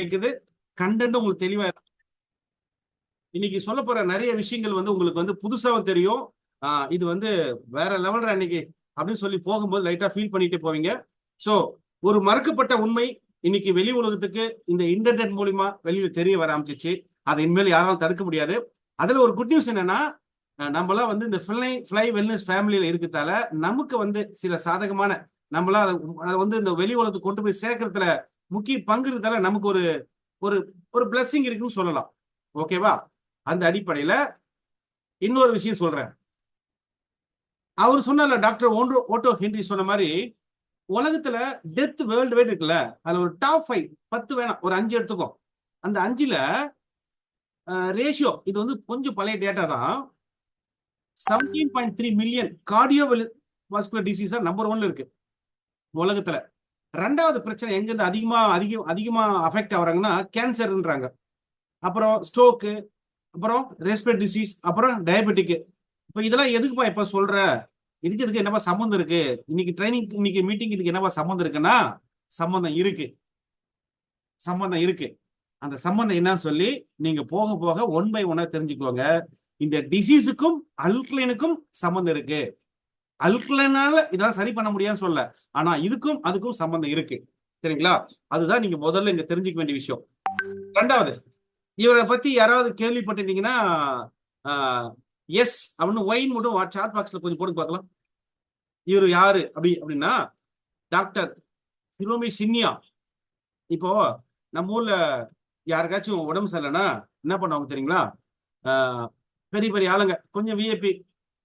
கேக்குது, கண்டென்ட் உங்களுக்கு தெளிவா இன்னைக்கு சொல்ல போற நிறைய விஷயங்கள் வந்து உங்களுக்கு வந்து புதுசாவும் தெரியும். இது வந்து வேற லெவல்ரா இன்னைக்கு அப்படின்னு சொல்லி போகும்போது லைட்டா ஃபீல் பண்ணிட்டு போவீங்க. சோ ஒரு மறுக்கப்பட்ட உண்மை இன்னைக்கு வெளி உலகத்துக்கு இந்த இன்டர்நெட் மூலியமா வெளியில தெரிய வர ஆரம்பிச்சிச்சு. அதை இனிமேல் யாராலும் தடுக்க முடியாது. அதுல ஒரு குட் நியூஸ் என்னன்னா, நம்மளாம் வந்து இந்த ஃபிளை வெல்னஸ் ஃபேமிலியில இருக்கிறதால நமக்கு வந்து சில சாதகமான நம்மளாம் அதை வந்து இந்த வெளி உலகத்துக்கு கொண்டு போய் சேர்க்கறதுல முக்கிய பங்கு இருக்கிறதால நமக்கு ஒரு ஒரு ஒரு பிளஸிங் இருக்குன்னு சொல்லலாம். ஓகேவா? அந்த அடிப்படையில இன்னொரு விஷயம் சொல்றேன். அவர் சொன்னார்ல, டாக்டர் ஓட்டோ ஹென்றி சொன்ன மாதிரி, உலகத்துல டெத் வேர்ல்டு வைட் இருக்குல்ல, அதுல ஒரு டாப் 5 10 வேணாம், ஒரு 5 எடுத்துக்கும். அந்த 5ல ரேஷியோ, இது வந்து கொஞ்சம் பழைய டேட்டா தான், 17.3 million cardiovascular disease number 1ல இருக்கு உலகத்துல. ரெண்டாவது பிரச்சனை எங்க இருந்து அதிகமா அஃபெக்ட் ஆகுறாங்கன்னா கேன்சர்ன்றாங்க, அப்புறம் ஸ்ட்ரோக்கு, அப்புறம் ரெஸ்பிரேட்டரி டிசீஸ், அப்புறம் டயபெட்டிக். இப்ப இதெல்லாம் எதுக்குப்பா இப்ப சொல்ற, இதுக்கு என்னப்பா சம்மந்தம் இருக்கு, இன்னைக்கு மீட்டிங் இதுக்கு என்னப்பா சம்மந்தம் இருக்குன்னா, சம்மந்தம் இருக்கு. அந்த சம்பந்தம் என்னன்னு சொல்லி நீங்க போக போக 1 by 1 தெரிஞ்சுக்கோங்க. இந்த டிசீஸுக்கும் அல்கலைனுக்கும் சம்பந்தம் இருக்கு. அல்கலைனால இதெல்லாம் சரி பண்ண முடியாதுன்னு சொல்ல, ஆனா இதுக்கும் அதுக்கும் சம்பந்தம் இருக்கு. சரிங்களா? அதுதான் நீங்க முதல்ல இங்க தெரிஞ்சுக்க வேண்டிய விஷயம். ரெண்டாவது, இவரை பத்தி யாராவது கேள்விப்பட்டிருந்தீங்கன்னா எஸ் அப்படின்னு ஒயின் மட்டும் சாட் பாக்ஸ்ல கொஞ்சம் போட்டு பார்க்கலாம். இவர் யாரு அப்படின்னா டாக்டர் ஹிரோமி சின்னியா. இப்போ நம்ம ஊர்ல யாருக்காச்சும் உடம்பு சரியில்லைன்னா என்ன பண்ணுவாங்க தெரியுங்களா? பெரிய பெரிய ஆளுங்க, கொஞ்சம் விஐபி,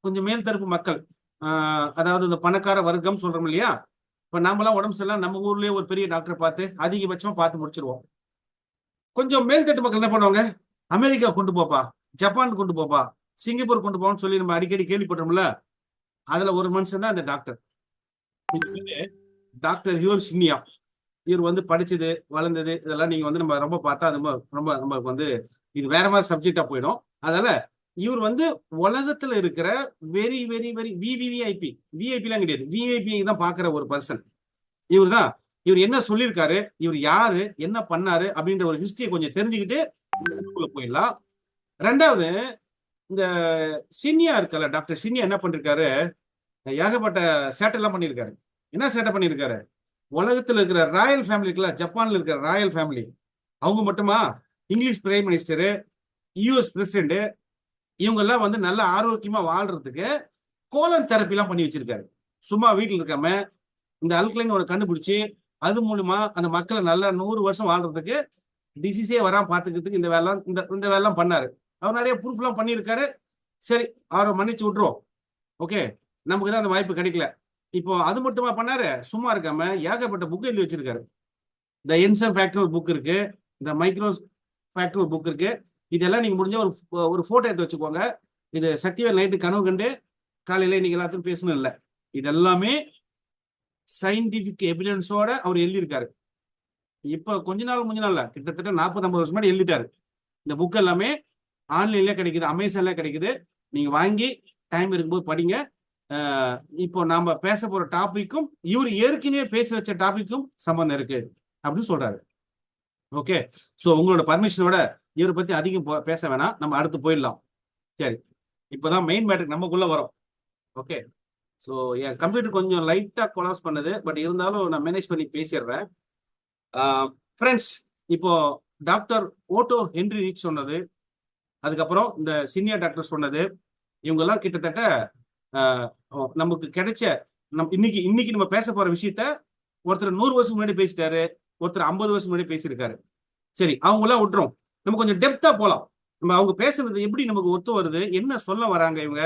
கொஞ்சம் மேல் தரப்பு மக்கள், அதாவது இந்த பணக்கார வர்க்கம் சொல்றோம் இல்லையா? இப்ப நாமெல்லாம் உடம்பு சரியில்லை, நம்ம ஊர்லயே ஒரு பெரிய டாக்டர் பார்த்து அதிகபட்சமா பார்த்து முடிச்சிருவோம். கொஞ்சம் மேல்தட்டு மக்கள் என்ன பண்ணுவாங்க? அமெரிக்கா கொண்டு போப்பா, ஜப்பான் கொண்டு போப்பா, சிங்கப்பூர் கொண்டு போன்னு சொல்லி நம்ம அடிக்கடி கேள்விப்பட்டோம்ல. அதுல ஒரு மனுஷன் தான் இந்த டாக்டர். டாக்டர் ஹிரோமி சின்னியா. இவர் வந்து படிச்சது வளர்ந்தது இதெல்லாம் நீங்க வந்து நம்ம ரொம்ப பார்த்தா அது ரொம்ப நமக்கு வந்து இது வேற மாதிரி சப்ஜெக்டா போயிடும். அதனால இவர் வந்து உலகத்துல இருக்கிற வெரி வெரி வெரி விவிஐபி எல்லாம் கிடையாது, விஐபி தான் பாக்குற ஒரு பர்சன். இவர் என்ன சொல்லியிருக்காரு, இவர் யாரு, என்ன பண்ணாரு அப்படின்ற ஒரு ஹிஸ்டரியை கொஞ்சம் தெரிஞ்சுக்கிட்டு போயிடலாம். ரெண்டாவது, இந்த சின்னியா இருக்கல, டாக்டர் சின்னியா என்ன பண்ணிருக்காரு, ஏகப்பட்ட சேட்டை எல்லாம் பண்ணியிருக்காரு. என்ன சேட்டை பண்ணியிருக்காரு? உலகத்துல இருக்கிற ராயல் ஃபேமிலி இருக்குல்ல, ஜப்பான்ல இருக்கிற ராயல் ஃபேமிலி, அவங்க மட்டுமா, English prime minister, US president, இவங்க எல்லாம் வந்து நல்ல ஆரோக்கியமா வாழ்றதுக்கு கோலன் தெரப்பி எல்லாம் பண்ணி வச்சிருக்காரு. சும்மா வீட்டில் இருக்காம இந்த அல்கலைன் கண்டுபிடிச்சு அது மூலமா அந்த மக்களை நல்லா 100 வருஷம் வாழ்றதுக்கு, டிசீஸே வராம பாத்துக்கிறதுக்கு இந்த வேலை பண்ணாரு. அவர் நிறைய ப்ரூஃப் எல்லாம் பண்ணியிருக்காரு. சரி, அவரை மன்னிச்சு விட்டுருவோம். ஓகே, நமக்கு தான் அந்த வாய்ப்பு கிடைக்கல. இப்போ அது மட்டுமா பண்ணாரு? சும்மா இருக்காம ஏகப்பட்ட புக் எழுதி வச்சிருக்காரு. இந்த என்சம் ஃபேக்டர் ஒரு புக் இருக்கு, இந்த மைக்ரோ ஃபேக்டர் ஒரு புக் இருக்கு. இதெல்லாம் நீங்க முடிஞ்ச ஒரு போட்டோ எடுத்து வச்சுக்கோங்க. இது சக்திவேல் நைட்டு கனவு கண்டு காலையில இன்னைக்கு எல்லாத்தையும் பேசணும் இல்லை, இதெல்லாமே சயின்டிபிக் எவிடன்ஸோட அவர் எழுதியிருக்காரு. இப்ப கொஞ்ச நாள் கிட்டத்தட்ட 40-50 வருஷம் முன்னாடி எழுதிட்டாரு. இந்த புக் எல்லாமே ஆன்லைன்ல கிடைக்குது, அமேசான்ல கிடைக்குது. நீங்க வாங்கி டைம் இருக்கும்போது படிங்க. இப்போ நாம பேச போற டாபிக்கும் இவர் ஏற்கனவே பேச வச்ச டாபிக்கும் சம்பந்தம் இருக்கு அப்படின்னு சொல்றாரு. ஓகே, சோ உங்களோட பர்மிஷனோட இவரை பத்தி அதிகம் பேச வேணாம், நம்ம அடுத்து போயிடலாம். சரி, இப்பதான் மெயின் மேட்டர் நமக்குள்ள வரும். ஓகே, ஸோ என் கம்ப்யூட்டர் கொஞ்சம் லைட்டா கொலாப்ஸ் பண்ணுது, பட் இருந்தாலும் நான் மேனேஜ் பண்ணி பேசிடுறேன். ஃப்ரெண்ட்ஸ், இப்போ டாக்டர் ஓட்டோ ஹென்றி ரீச் சொன்னது, அதுக்கப்புறம் இந்த சீனியர் டாக்டர் சொன்னது, இவங்கெல்லாம் கிட்டத்தட்ட நமக்கு கிடைச்ச இன்னைக்கு நம்ம பேச போற விஷயத்த ஒருத்தர் 100 வருஷம் முன்னாடி பேசிட்டாரு, ஒருத்தர் 50 வருஷம் முன்னாடி பேசியிருக்காரு. சரி, அவங்க எல்லாம் விட்டுரும், நம்ம கொஞ்சம் டெப்தா போலாம். நம்ம அவங்க பேசுறது எப்படி நமக்கு ஒத்து வருது, என்ன சொல்ல வராங்க இவங்க,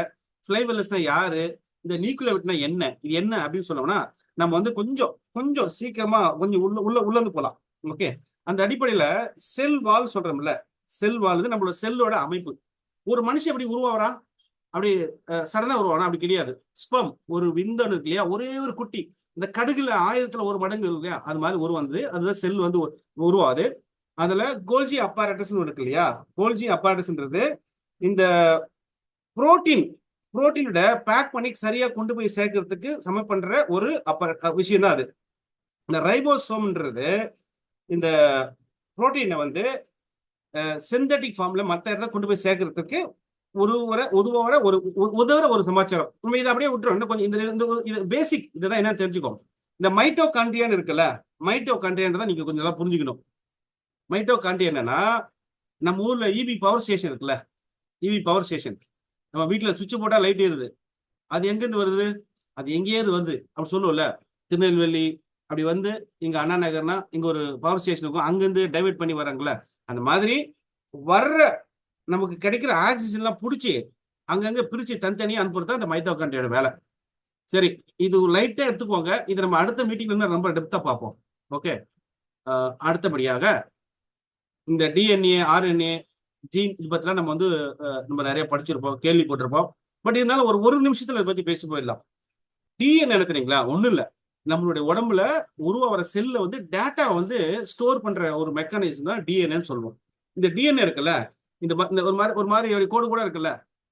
ஃபிளைவெல்லஸ்னா யாரு, இந்த நியூக்ளியோவிட்னா என்ன, இது என்ன அப்படின்னு சொன்னோம்னா நம்ம வந்து கொஞ்சம் சீக்கிரமா கொஞ்சம் உள்ளந்து போலாம். ஓகே, அந்த அடிப்படையில செல் வால் சொல்றோம்ல, செல் வால் நம்மளோட செல்லோட அமைப்பு. ஒரு மனுஷன் எப்படி உருவாகிறான், அப்படி சடனா உருவானா அப்படி கிடையாது. ஸ்பெர்ம், ஒரு விந்தணு இருக்கு இல்லையா, ஒரே ஒரு குட்டி, இந்த கடுகுல 1000த்துல 1 மடங்கு இருக்கு இல்லையா, அது மாதிரி உருவானது, அதுதான் செல் வந்து உருவாது. அதுல கோல்ஜி அப்பாரட்டஸ் இருக்கு இல்லையா, கோல்ஜி அப்பாரட்டஸ்ன்றது இந்த புரோட்டீனோட பேக் பண்ணி சரியா கொண்டு போய் சேர்க்கறதுக்கு சம பண்ற ஒரு விஷயம் தான் அது. இந்த ரைபோசோம்ன்றது இந்த புரோட்டீனை வந்து சிந்தட்டிக் ஃபார்ம்ல மற்ற இடத்த கொண்டு போய் சேர்க்கறதுக்கு உதவுற ஒரு சமாச்சாரம். நம்ம இதை அப்படியே விட்டுறோம். இன்னும் கொஞ்சம் இந்த பேசிக் இதுதான் என்ன தெரிஞ்சுக்கோ. இந்த மைட்டோகாண்ட்ரியான்னு இருக்குல்ல, மைட்டோகாண்ட்ரியான்றதை நீங்க கொஞ்சம் நல்லா புரிஞ்சுக்கணும். மைட்டோகாண்ட்ரியா என்னன்னா, நம்ம ஊர்ல இபி பவர் ஸ்டேஷன் இருக்குல்ல, இபி பவர் ஸ்டேஷன், நம்ம வீட்டுல சுவிட்ச் போட்டா லைட் ஏறுது. அது எங்கிருந்து வருது? அது எங்கேயாவது வருது அப்படி சொல்லுவோம்ல. திருநெல்வேலி அப்படி வந்து இங்க அண்ணா நகர்னா இங்க ஒரு பவர் ஸ்டேஷன் இருக்கும், அங்கிருந்து டைவெர்ட் பண்ணி வராங்கல்ல. அந்த மாதிரி வர்ற நமக்கு கிடைக்கிற ஆக்சிஜன் எல்லாம் பிடிச்சி அங்கங்க பிரிச்சு தனித்தனியா அனுப்புறது அந்த மைட்டோகாண்ட்ரியோட வேலை. சரி, இது லைட்டா எடுத்துக்கோங்க. இது நம்ம அடுத்த மீட்டிங்ல ரொம்ப டெப்தா பார்ப்போம். ஓகே. அடுத்தபடியாக இந்த டிஎன்ஏ, ஆர்என்ஏ, ஜீன் இது பத்திலாம் நம்ம வந்து நம்ம நிறைய படிச்சிருப்போம், கேள்விப்பட்டிருப்போம். பட் இருந்தாலும் ஒரு நிமிஷத்துல இதை பத்தி பேசி போயிடலாம். டிஎன்ஏ என்ன தெரியுங்களா? ஒண்ணும் இல்ல, நம்மளுடைய உடம்புல உருவாகிற செல்ல வந்து டேட்டா வந்து ஸ்டோர் பண்ற ஒரு மெக்கானிசம் தான் டிஎன்ஏன்னு சொல்லுவோம். இந்த டிஎன்ஏ இருக்குல்ல, இந்த ஒரு மாதிரி கோடு கூட இருக்குல்ல,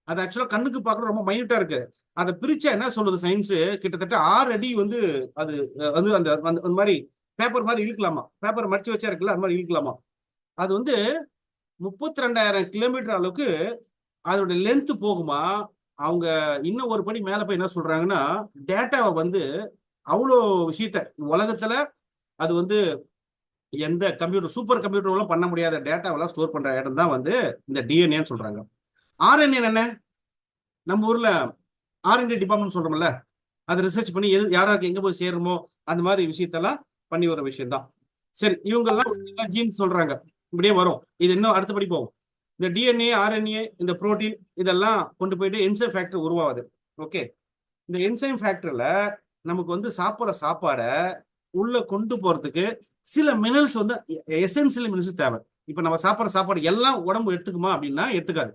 அது ஆக்சுவலா கண்ணுக்கு பார்க்கறது ரொம்ப மைனூட்டா இருக்கு. அதை பிரிச்சா என்ன சொல்லுது சயின்ஸ், கிட்டத்தட்ட 6 அடி வந்து அது வந்து அந்த மாதிரி பேப்பர் மாதிரி இழுக்கலாமா, பேப்பர் மடிச்சு வச்சா இருக்குல்ல அது மாதிரி இழுக்கலாமா. அது வந்து 32,000 கிலோமீட்டர் அளவுக்கு அதோட லென்த் போகுமா. அவங்க இன்னும் ஒரு படி மேல போய் என்ன சொல்றாங்கன்னா, டேட்டாவை வந்து அவ்வளோ விஷயத்த உலகத்துல அது வந்து எந்த கம்ப்யூட்டர், சூப்பர் கம்ப்யூட்டர்லாம் பண்ண முடியாத டேட்டாவெல்லாம் ஸ்டோர் பண்ற இடம் தான் வந்து இந்த டிஎன்ஏன்னு சொல்றாங்க. ஆர்என்ஏ என்ன? நம்ம ஊர்ல ஆர்என்டி டிபார்ட்மெண்ட் சொல்றோம்ல, அதை ரிசர்ச் பண்ணி யாராருக்கு எங்க போய் சேருமோ அந்த மாதிரி விஷயத்தெல்லாம் பண்ணி வர விஷயம் தான். சரி, இவங்கெல்லாம் ஜீன் சொல்றாங்க, இப்படியே வரும். இது இன்னும் அடுத்தபடி போகும். இந்த டிஎன்ஏ, ஆர்என்ஏ, இந்த புரோட்டீன் இதெல்லாம் கொண்டு போயிட்டு என்சைம் ஃபேக்டர் உருவாகுது. ஓகே. இந்த என்சைம் ஃபேக்டர்ல நமக்கு வந்து சாப்பிட்ற சாப்பாடை உள்ள கொண்டு போறதுக்கு சில மினரல்ஸ் வந்து எசென்சியல் மினரல்ஸ் தேவை. இப்ப நம்ம சாப்பிட்ற சாப்பாடு எல்லாம் உடம்பு எடுத்துக்குமா அப்படின்னா எடுத்துக்காது.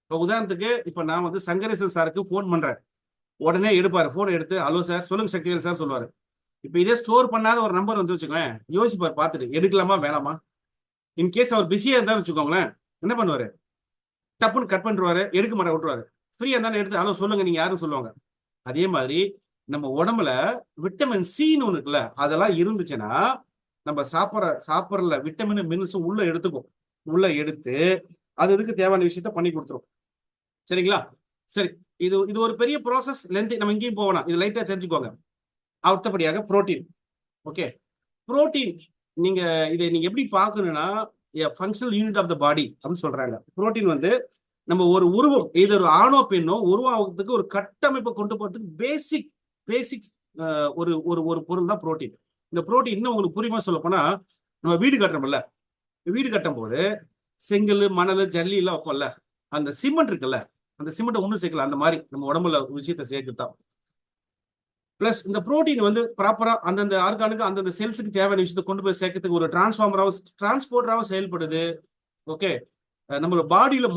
இப்போ உதாரணத்துக்கு இப்ப நான் வந்து சங்கரேசன் சாருக்கு போன் பண்றேன், உடனே எடுப்பாரு. போன் எடுத்து ஹலோ சார், சொல்லுங்க சக்திவேல் சார் சொல்லுவாரு. இப்ப இதே ஸ்டோர் பண்ணாத ஒரு நம்பர் வந்து வச்சுக்கோங்க, யோசிப்பார் பார்த்துட்டு எடுக்கலாமா வேணாமா. இன்கேஸ் அவர் பிஸியா இருந்தாலும் வச்சுக்கோங்களேன், என்ன பண்ணுவாரு, டப்புன்னு கட் பண்ணிடுவாரு, எடுக்க மாட்டா விட்டுருவாரு. ஃப்ரீயா இருந்தாலும் எடுத்து ஹலோ சொல்லுங்க நீங்க யாரும் சொல்லுவாங்க. அதே மாதிரி நம்ம உடம்புல விட்டமின் சின்னு ஒண்ணு இருக்குல்ல, அதெல்லாம் இருந்துச்சுன்னா நம்ம சாப்பிட்ற விட்டமின் மினரல்ஸும் உள்ள எடுத்துக்கும். உள்ள எடுத்து அது இதுக்கு தேவையான விஷயத்த பண்ணி கொடுத்துரும். சரிங்களா? சரி, இது ஒரு பெரிய ப்ராசஸ், லென்த், நம்ம இங்கேயும் போகலாம், இது லைட்டா தெரிஞ்சுக்கோங்க. அடுத்தபடியாக புரோட்டீன். ஓகே. புரோட்டீன் இதை நீங்க எப்படி பார்க்கணும்னா ஃபங்க்ஷனல் யூனிட் ஆஃப் த பாடி அப்படின்னு சொல்றாங்க. புரோட்டீன் வந்து நம்ம ஒரு உருவம், இது ஒரு ஆணோ பெண்ணோ உருவாகிறதுக்கு ஒரு கட்டமைப்பை கொண்டு போறதுக்கு பேசிக்ஸ் ஒரு ஒரு பொருள் தான் புரோட்டீன். இந்த புரோட்டீன் இன்னும் உங்களுக்கு புரியுமா சொல்ல போனா, நம்ம வீடு கட்டுறோம்ல, வீடு கட்டும் போது செங்கல், மணல், ஜல்லி எல்லாம் வைப்போம்ல, அந்த சிமெண்ட் இருக்குல்ல, அந்த சிமெண்ட்டை ஒண்ணு சேர்க்கல, அந்த மாதிரி நம்ம உடம்புல விஷயத்தை சேர்க்குதான். பிளஸ் இந்த புரோட்டீன் வந்து ப்ராப்பரா அந்தந்த ஆர்கானுக்கு அந்தந்த செல்ஸுக்கு தேவையான விஷயத்தை கொண்டு போய் சேர்க்கறதுக்கு ஒரு டிரான்ஸ்போர்ட்டராகவும் செயல்படுது. ஓகே. நம்மளோட பாடியில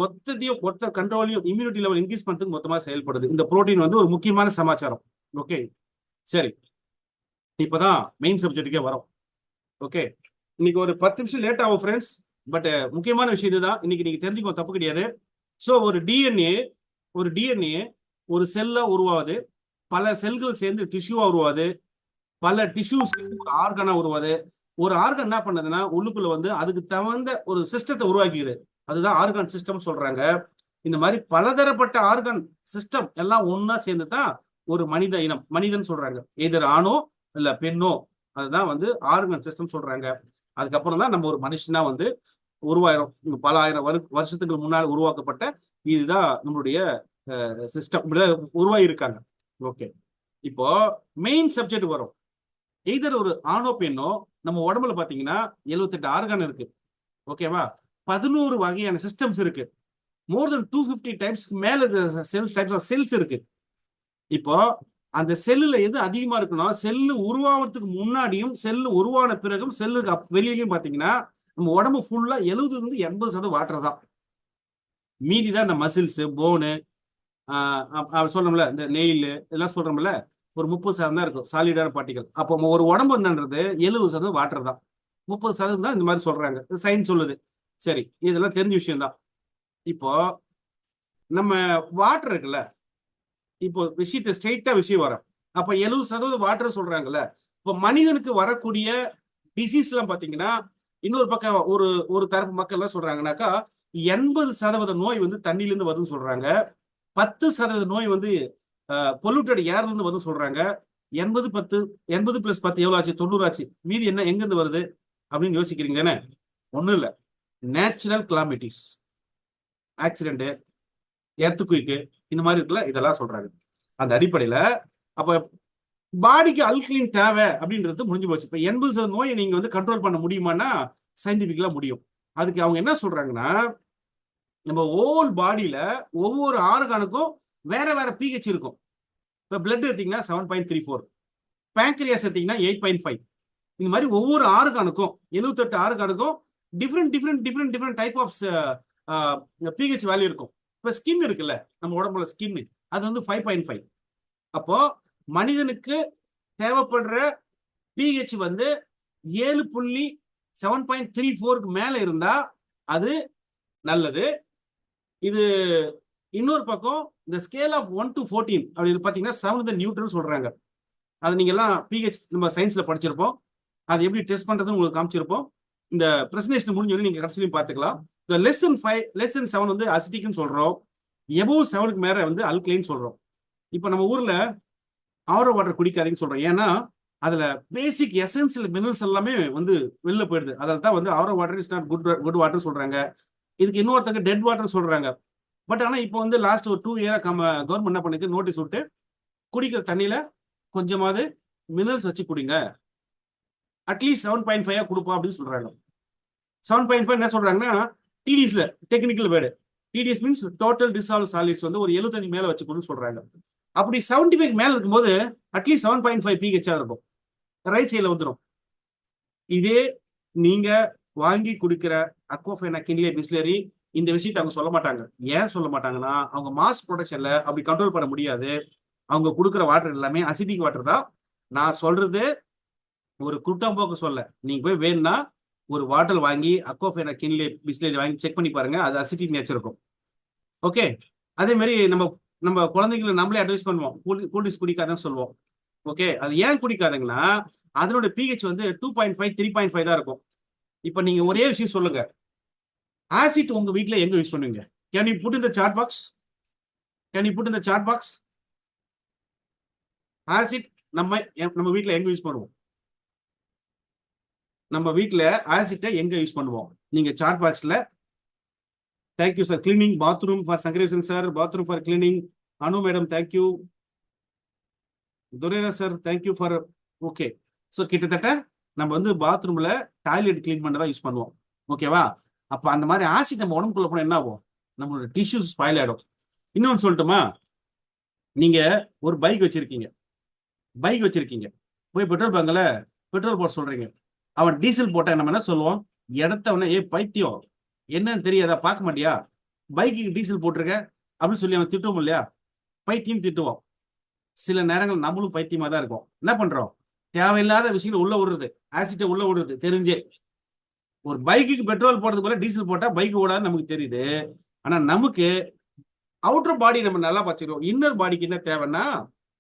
மொத்த கண்ட்ரோலையும் இம்யூனிட்டி லெவல் இன்க்ரீஸ் பண்றதுக்கு மொத்தமா செயல்படுது. இந்த புரோட்டீன் வந்து ஒரு முக்கியமான சமாச்சாரம். ஓகே. சரி, இப்பதான் மெயின் சப்ஜெக்டுக்கே வரும். ஓகே. இன்னைக்கு ஒரு 10 நிமிஷம் லேட் ஆகும் ஃப்ரெண்ட்ஸ், பட் முக்கியமான விஷயம் இதுதான். இன்னைக்கு நீங்க தெரிஞ்சுக்கோ, தப்பு கிடையாது. ஸோ ஒரு டிஎன்ஏ ஒரு செல்லா உருவாகுது, பல செல்கள் சேர்ந்து டிஷ்யூவா உருவாது, பல டிஷ்யூ சேர்ந்து ஒரு ஆர்கனா உருவாது. ஒரு ஆர்கன் என்ன பண்ணதுன்னா உள்ளுக்குள்ள வந்து அதுக்கு தகுந்த ஒரு சிஸ்டத்தை உருவாக்கிது, அதுதான் ஆர்கன் சிஸ்டம் சொல்றாங்க. இந்த மாதிரி பலதரப்பட்ட ஆர்கன் சிஸ்டம் எல்லாம் ஒன்னா சேர்ந்து தான் ஒரு மனித இனம், மனிதன் சொல்றாங்க. எதிர் ஆணோ இல்ல பெண்ணோ, அதுதான் வந்து ஆர்கன் சிஸ்டம் சொல்றாங்க. அதுக்கப்புறம் தான் நம்ம ஒரு மனுஷனா வந்து உருவாயிரும். பல ஆயிரம் வருஷத்துக்கு முன்னால் உருவாக்கப்பட்ட இதுதான் நம்மளுடைய சிஸ்டம், இப்படிதான் உருவாகி இருக்காங்க. ஓகே. இப்போ மெயின் சப்ஜெக்ட் வரும். எய்தர் ஒரு ஆணோ பெண்ணோ, நம்ம உடம்புல பாத்தீங்கன்னா 78 ஆர்கான் இருக்கு. ஓகேவா? 11 வகையான சிஸ்டம்ஸ் இருக்கு. மோர் தென் 250 டைப்ஸ் மேல செல்ஸ் இருக்கு. இப்போ அந்த செல்லுல எது அதிகமா இருக்குன்னா, செல்லு உருவாகிறதுக்கு முன்னாடியும் செல்லு உருவான பிறகும் செல்லுக்கு வெளியிலையும் பாத்தீங்கன்னா நம்ம உடம்பு ஃபுல்லா 70-80% வாட்டர் தான். மீதிதான் இந்த மசில்ஸ், போனு, சொல்றோம்ல இந்த நெயில் இதெல்லாம் சொல்றோம்ல, ஒரு 30% தான் இருக்கும் சாலிடான பார்ட்டிகல். அப்போ ஒரு உடம்பு என்னன்றது 70% வாட்டர் தான், 30% தான் இந்த மாதிரி சொல்றாங்க, சயின்ஸ் சொல்லுது. சரி, இதெல்லாம் தெரிஞ்ச விஷயம் தான். இப்போ நம்ம வாட்டர் இருக்குல்ல, இப்போ விஷயத்த ஸ்ட்ரெயிட்டா விஷயம் வரும். அப்ப 70% வாட்டர் சொல்றாங்கல்ல. இப்போ மனிதனுக்கு வரக்கூடிய டிசீஸ் எல்லாம் பாத்தீங்கன்னா இன்னொரு பக்கம் ஒரு ஒரு தரப்பு மக்கள் என்ன சொல்றாங்கன்னாக்கா 80% நோய் வந்து தண்ணில இருந்து வருதுன்னு சொல்றாங்க. 10% நோய் வந்து பொல்யூட்டட் ஏர்ல இருந்து வருதுன்னு சொல்றாங்க. 80 + 10 எவ்வளவு ஆச்சு? 90 ஆச்சு. மீதி என்ன எங்க இருந்து வருது அப்படின்னு யோசிக்கிறீங்க தானே? ஒண்ணும் இல்ல. நேச்சுரல் கிளாமிட்டிஸ், ஆக்சிடென்ட், எர்த்குயிக், இந்த மாதிரி இருக்குல்ல, இதெல்லாம் சொல்றாங்க. அந்த அடிப்படையில அப்ப பாடிக்கு அல்கலின் தேவை அப்படின்றது முடிஞ்சு போச்சு. இப்ப 80% நோயை நீங்க வந்து கண்ட்ரோல் பண்ண முடியுமான்னா சயின்டிபிக்கலா முடியும். அதுக்கு அவங்க என்ன சொல்றாங்கன்னா, நம்ம ஹோல் பாடியில ஒவ்வொரு ஆர்கானுக்கும் வேற வேற பிஹெச் இருக்கும். இப்ப பிளட் எடுத்தீங்கன்னா 7.34, பேங்க்ரியாஸ் எடுத்தீங்கன்னா 8.5. இந்த மாதிரி ஒவ்வொரு ஆர்கானுக்கும் 78 ஆர்கானுக்கும் different type of pH value இருக்கும். இப்ப ஸ்கின் இருக்குல்ல, நம்ம உடம்புல ஸ்கின், அது வந்து 5.5. அப்போ மனிதனுக்கு தேவைப்படுற பிஹெச் வந்து 7.34க்கு மேல இருந்தா அது நல்லது. இது இன்னொரு பக்கம் இந்த ஸ்கேல் ஆஃப் 1 to 14 அப்படின்னு பாத்தீங்கன்னா 7 நியூட்ரல் சொல்றாங்க. அது நீங்க எல்லாம் பிஹெச் நம்ம சயின்ஸ்ல படிச்சிருப்போம். அது எப்படி டெஸ்ட் பண்றது உங்களுக்கு காமிச்சிருப்போம். இந்த பிரசன்டேஷன் முடிஞ்சோடனே நீங்க கடைசியும் பாத்துக்கலாம். இந்த less than 5 less than 7 வந்து அசிட்டிக்னு சொல்றோம். எபோவ் 7க்கு மேல வந்து அல்கலைன்னு சொல்றோம். இப்ப நம்ம ஊர்ல ஆரோ வாட்டர் குடிக்காதீங்கன்னு சொல்றோம். ஏன்னா அதுல பேசிக் எசென்சியல் மினரல்ஸ் எல்லாமே வந்து வெளில போயிடுது. அதில் தான் வந்து RO water is not good water சொல்றாங்க. இதுக்கு இன்னொருத்தங்க டெட் வாட்டர் சொல்றாங்க. பட் ஆனா இப்போ வந்து லாஸ்ட் ஒரு 2 இயரா கவர்மெண்ட் என்ன பண்ணிருக்கு, நோட்டீஸ் விட்டு குடிக்கிற தண்ணியில கொஞ்சமாவது மினரல்ஸ் வச்சு குடிங்க, அட்லீஸ்ட் 7.5 கொடுப்போம் அப்படின்னு சொல்றாங்க. 7.5 என்ன சொல்றாங்கன்னா டிடிஎஸ்ல technical word, TDS means total dissolve solids வந்து ஒரு 75 மேல வச்சுக்கணும்னு சொல்றாங்க. அப்படி 75 மேல இருக்கும்போது அட்லீஸ்ட் 7.5 பிஹெச்சா இருக்கும், ரைட் சைட்ல வந்துடும். இதே நீங்க வாங்கி குடிக்கிற அக்வாஃபைனா, கிண்ட்லே, பிஸ்லரி, இந்த விஷயத்தை அவங்க சொல்ல மாட்டாங்க. ஏன் சொல்ல மாட்டாங்கன்னா அவங்க மாஸ் ப்ரொடக்ஷன்ல அப்படி கண்ட்ரோல் பண்ண முடியாது. அவங்க கொடுக்குற வாட்டர் எல்லாமே அசிட்டிக் வாட்டர் தான். நான் சொல்றது ஒரு குட்டம்போக்கு சொல்ல. நீங்க போய் வேணும்னா ஒரு வாட்டர் வாங்கி அக்வாஃபைனா, கிண்ட்லே, பிஸ்லரி வாங்கி செக் பண்ணி பாருங்க, அது அசிட்டிக் நேச்சர் இருக்கும். ஓகே, அதே மாதிரி நம்ம குழந்தைங்களை நம்மளே அட்வைஸ் பண்ணுவோம், கூல்ட்ரிங்க்ஸ் குடிக்காதன்னு சொல்லுவோம். ஓகே, அது ஏன் குடிக்காதுங்கன்னா அதனோட பிஹெச் வந்து 2.5 3.5 தான் இருக்கும். இப்ப நீங்க ஒரே விஷயம் சொல்லுங்க, ஆசிட் உங்க வீட்ல எங்க யூஸ் பண்ணுவீங்க? Can you put in the chat box? Can you put in the chat box? Acid நம்ம வீட்ல எங்க யூஸ் பண்ணுவோம்? நம்ம வீட்ல ஆசிட்டை எங்க யூஸ் பண்ணுவோம்? நீங்க சாட் பாக்ஸ்ல. Thank you sir. Cleaning bathroom for Sankaresan sir, bathroom for cleaning. Anu madam thank you. துரைரா sir thank you for. Okay, so கிட்டத்தட்ட நம்ம வந்து பாத்ரூம்ல டாய்லெட் கிளீன் பண்ண தான் யூஸ் பண்ணுவோம். ஓகேவா? அப்ப அந்த மாதிரி ஆசிட் நம்ம உடம்புக்குள்ள போனா என்ன ஆகும்? நம்மளோட டிஷ்யூஸ் ஸ்பாயில் ஆயிடும். இன்னொன்னு சொல்லட்டுமா? நீங்க ஒரு பைக் வச்சிருக்கீங்க, போய் பெட்ரோல் பங்க்ல பெட்ரோல் போட சொல்றீங்க. அவன் டீசல் போட்டா நம்ம என்ன சொல்லுவோம்? இடத்தவன ஏ பைத்தியம், என்னன்னு தெரியாதா, பார்க்க மாட்டியா, பைக்கு டீசல் போட்டிருக்க அப்படின்னு சொல்லி அவன் திட்டுவோம் இல்லையா? பைத்தியம் திட்டுவோம். சில நேரங்கள் நம்மளும் பைத்தியமா தான் இருக்கும். என்ன பண்றோம்? தேவையில்லாத விஷயங்கள் உள்ள விடுறது, ஆசிட்டை உள்ள விடுறது தெரிஞ்சே. ஒரு பைக்குக்கு பெட்ரோல் போடுறது போல டீசல் போட்டா பைக் ஓடாது நமக்கு தெரியுது. ஆனா நமக்கு அவுட்டர் பாடி நம்ம நல்லா வச்சிருக்கோம். இன்னர் பாடிக்கு என்ன தேவைன்னா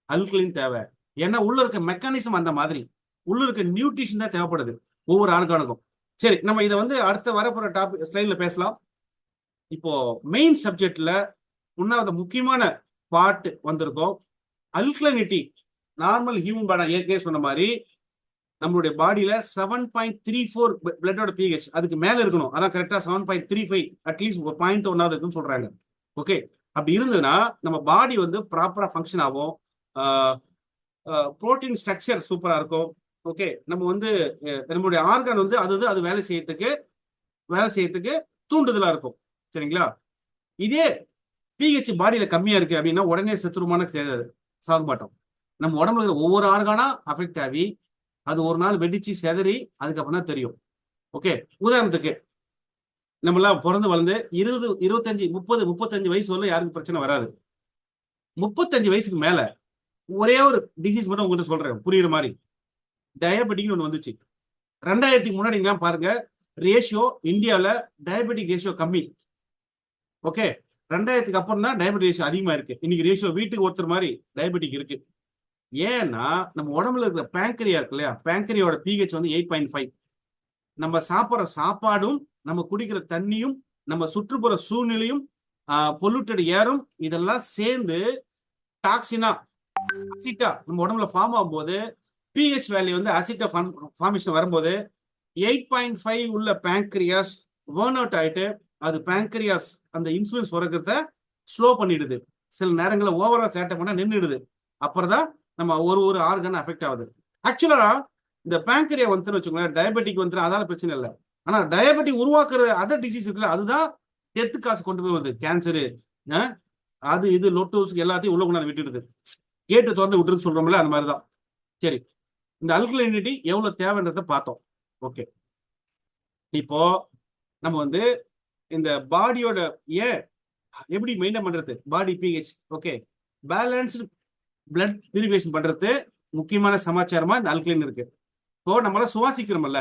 அல்கலின் தேவை. ஏன்னா உள்ள இருக்க மெக்கானிசம் அந்த மாதிரி, உள்ள இருக்க நியூட்ரிஷன் தான் தேவைப்படுது ஒவ்வொரு ஆர்கானுக்கும். சரி, நம்ம இதை வந்து அடுத்த வரப்போற டாபிக் ஸ்லைட்ல பேசலாம். இப்போ மெயின் சப்ஜெக்ட்ல முன்னாவது முக்கியமான பார்ட் வந்திருக்கோம். அல்கலினிட்டி. நார்மல் ஹியூமன் பாடி ஏற்கனவே சொன்ன மாதிரி நம்மளுடைய பாடியில 7.34 பிளட்டோட பிஹெச் அதுக்கு மேல இருக்கணும். அதான் கரெக்டா 7.35 அட்லீஸ்ட் ஒரு 0.1 இருக்குன்னு சொல்றாங்க. ஓகே, அப்படி இருந்ததுன்னா நம்ம பாடி வந்து ப்ராப்பரா ஃபங்க்ஷன் ஆகும். புரோட்டீன் ஸ்ட்ரக்சர் சூப்பரா இருக்கும். ஓகே, நம்ம வந்து நம்மளுடைய ஆர்கான் வந்து அது வேலை செய்யறதுக்கு தூண்டுதலா இருக்கும். சரிங்களா? இதே பிஹெச் பாடியில கம்மியா இருக்கு அப்படின்னா உடனே செத்துருமான சாக மாட்டோம். நம்ம உடம்புல இருக்கிற ஒவ்வொரு ஆர்கானா அஃபெக்ட் ஆகி அது ஒரு நாள் வெடிச்சு செதறி அதுக்கப்புறம் தான் தெரியும். ஓகே, உதாரணத்துக்கு நம்மளாம் பிறந்து வளர்ந்து 20 25 30 35 வயசு வரல யாருக்கும் பிரச்சனை வராது. 35 வயசுக்கு மேல ஒரே ஒரு டிசீஸ் மட்டும் உங்ககிட்ட சொல்றேன் புரியுற மாதிரி. டயபெட்டிக்னு ஒண்ணு வந்துச்சு 2000க்கு முன்னாடி. பாருங்க, ரேஷியோ இந்தியாவில டயபெட்டிக் ரேஷியோ கம்மி. ஓகே, 2000க்கு அப்புறம் தான் டயபெட்டிக் ரேஷியோ அதிகமா இருக்கு. இன்னைக்கு ரேஷியோ வீட்டுக்கு ஒருத்தர் மாதிரி டயபெட்டிக் இருக்கு. ஏன்னா நம்ம உடம்புல இருக்கிற பேங்கரியா இருக்கு இல்லையா, பேங்கரியோட பிஹெச் வந்து 8.5. நம்ம சாப்பிட்ற சாப்பாடும், நம்ம குடிக்கிற தண்ணியும், நம்ம சுற்றுப்புற சூழ்நிலையும், பொல்யூட்டட் ஏரும் இதெல்லாம் சேர்ந்து டாக்ஸினா அசிட்டா நம்ம உடம்புல ஃபார்ம் ஆகும்போது, பிஹெச் வேல்யூ வந்து அசிட்டா ஃபார்மேஷன் வரும்போது 8.5 உள்ள பேங்க்ரியாஸ் வேர்ன் அவுட் ஆயிட்டு அது பேங்க்ரியாஸ் அந்த இன்சுலின் சுரக்கிறத ஸ்லோ பண்ணிடுது. சில நேரங்களில் ஓவரா சேட்டை பண்ணா நின்றுடுது. அப்புறம் தான் நம்ம ஒரு ஆர்கன் அஃபெக்ட் ஆகுது. ஆக்சுவலா இந்த பேங்க்ரியா வந்துன்னு வச்சுக்கோங்களேன், டயபெட்டிக் வந்து அதால பிரச்சனை இல்லை. ஆனா டயபெட்டிக் உருவாக்குற அதர் டிசீஸ் இருக்குல்ல, அதுதான் டெத்து காசு கொண்டு போய் வருது. கேன்சரு, அது இது லொட்டோஸ் எல்லாத்தையும் உள்ள கொண்டாந்து விட்டுடுது. கேட்டு திறந்து விட்டுருன்னு சொல்றோம்ல, அந்த மாதிரிதான். சரி, இந்த அல்கலைனிட்டி எவ்வளவு தேவைன்றத பார்த்தோம். ஓகே, இப்போ நம்ம வந்து இந்த பாடியோட ஏன் எப்படி மெயின்டைன் பண்றது, body pH okay balanced blood purification பண்றது முக்கியமான சமாச்சாரமா இந்த அல்கலைன் இருக்கு. இப்போ நம்மளால சுவாசிக்கிறோம்ல,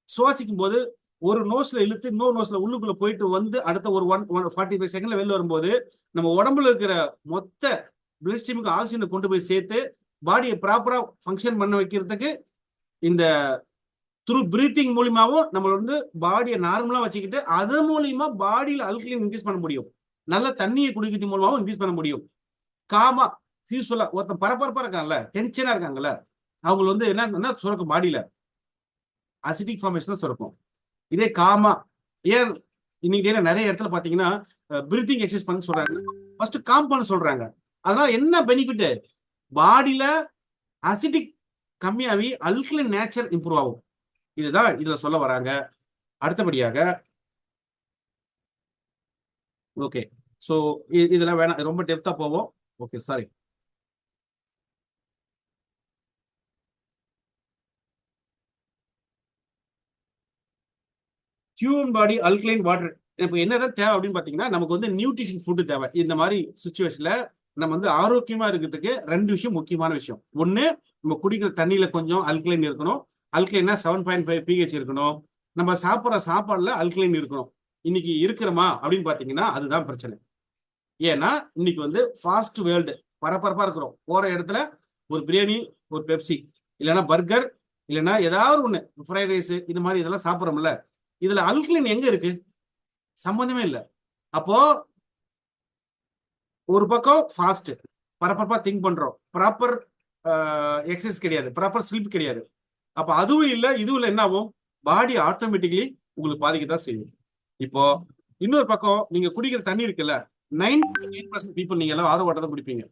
சுவாசிக்கும் போது ஒரு நோஸ்ல இழுத்து இன்னொரு நோஸ்ல உள்ளுக்குள்ள போயிட்டு வந்து அடுத்த ஒரு 45 செகண்ட்ல வெளில வரும்போது நம்ம உடம்புல இருக்கிற மொத்த பிளட் ஸ்ட்ரீமுக்கு ஆக்சிஜனை கொண்டு போய் சேர்த்து பாடியை ப்ராப்பரா ஃபங்க்ஷன் பண்ண வைக்கிறதுக்கு இந்த த்ரூ பிரீத்திங் மூலியமாவும் நம்ம வந்து பாடியை நார்மலா வச்சுக்கிட்டு அது மூலியமா பாடியில அல்கலைன் இன்க்ரீஸ் பண்ண முடியும். நல்ல தண்ணியை குடிக்கிறது மூலமாவும் இன்க்ரீஸ் பண்ண முடியும். காமா பீஸ்ஃபுல்லா ஒருத்தன் பரபரப்பா இருக்காங்கல்ல, டென்ஷனா இருக்காங்கல்ல, அவங்க வந்து என்ன சுரக்கும், பாடியில அசிட்டிக் ஃபார்மேஷன் தான் சுரக்கும். இதே காமா ஏன் இன்னைக்கு நிறைய இடத்துல பாத்தீங்கன்னா பிரீத்திங் எக்ஸசைஸ் பண்ண சொல்றாங்க, ஃபர்ஸ்ட் காம் பண்ண சொல்றாங்க. அதனால என்ன பெனிஃபிட், பாடியில அசிட்டிக் கம்மியாகி அல்கலைன் நேச்சர் இம்ப்ரூவ் ஆகும். இதுதான் இதுல சொல்ல வராங்க. அடுத்தபடியாக ஓகே, சோ இதெல்லாம் வேணாம், ரொம்ப டெப்தா போவோம். Okay sorry. Human body alkaline water இப்போ என்னதான் தேவை அப்படின்னு பாத்தீங்கன்னா, நமக்கு வந்து நியூட்ரிஷன் ஃபுட்டு தேவை. இந்த மாதிரி சுச்சுவேஷன்ல நம்ம வந்து ஆரோக்கியமா இருக்கிறதுக்கு 2 விஷயம் முக்கியமான விஷயம். ஒண்ணு, நம்ம குடிக்கிற தண்ணியில கொஞ்சம் அல்கலைன் இருக்கணும். அல்கலைன்னா 7.5 பிஹெச் இருக்கணும். நம்ம சாப்பிட்ற சாப்பாடுல அல்கலைன் இருக்கணும். இன்னைக்கு இருக்கிறோமா அப்படின்னு பாத்தீங்கன்னா அதுதான் பிரச்சனை. ஏன்னா இன்னைக்கு வந்து ஃபாஸ்ட் வேர்ல்டு, பரபரப்பா இருக்கிறோம். போற இடத்துல ஒரு பிரியாணி, ஒரு பெப்சி, இல்லைன்னா பர்கர், இல்லைன்னா ஏதாவது ஒண்ணு ஃப்ரைட் ரைஸ், இது மாதிரி இதெல்லாம் சாப்பிட்றோம்ல, இதுல அல்கலைன் எங்க இருக்கு, சம்பந்தமே இல்லை. அப்போ ஒரு பக்கம் ஃபாஸ்ட் பரபரப்பா திங்க் பண்றோம், ப்ராப்பர் எக்ஸசைஸ் கிடையாது, ப்ராப்பர் ஸ்லீப் கிடையாது. அப்ப அதுவும் இல்லை இதுவும் இல்லை, என்ன ஆகும், பாடி ஆட்டோமேட்டிக்கலி உங்களுக்கு பாதிக்கத்தான் செய்யும். இப்போ இன்னொரு பக்கம் நீங்க குடிக்கிற தண்ணி இருக்குல்ல, 99% பீப்புள் நீங்க எல்லாம் ஆர்வ வாட்டர் தான் குடிப்பீங்க.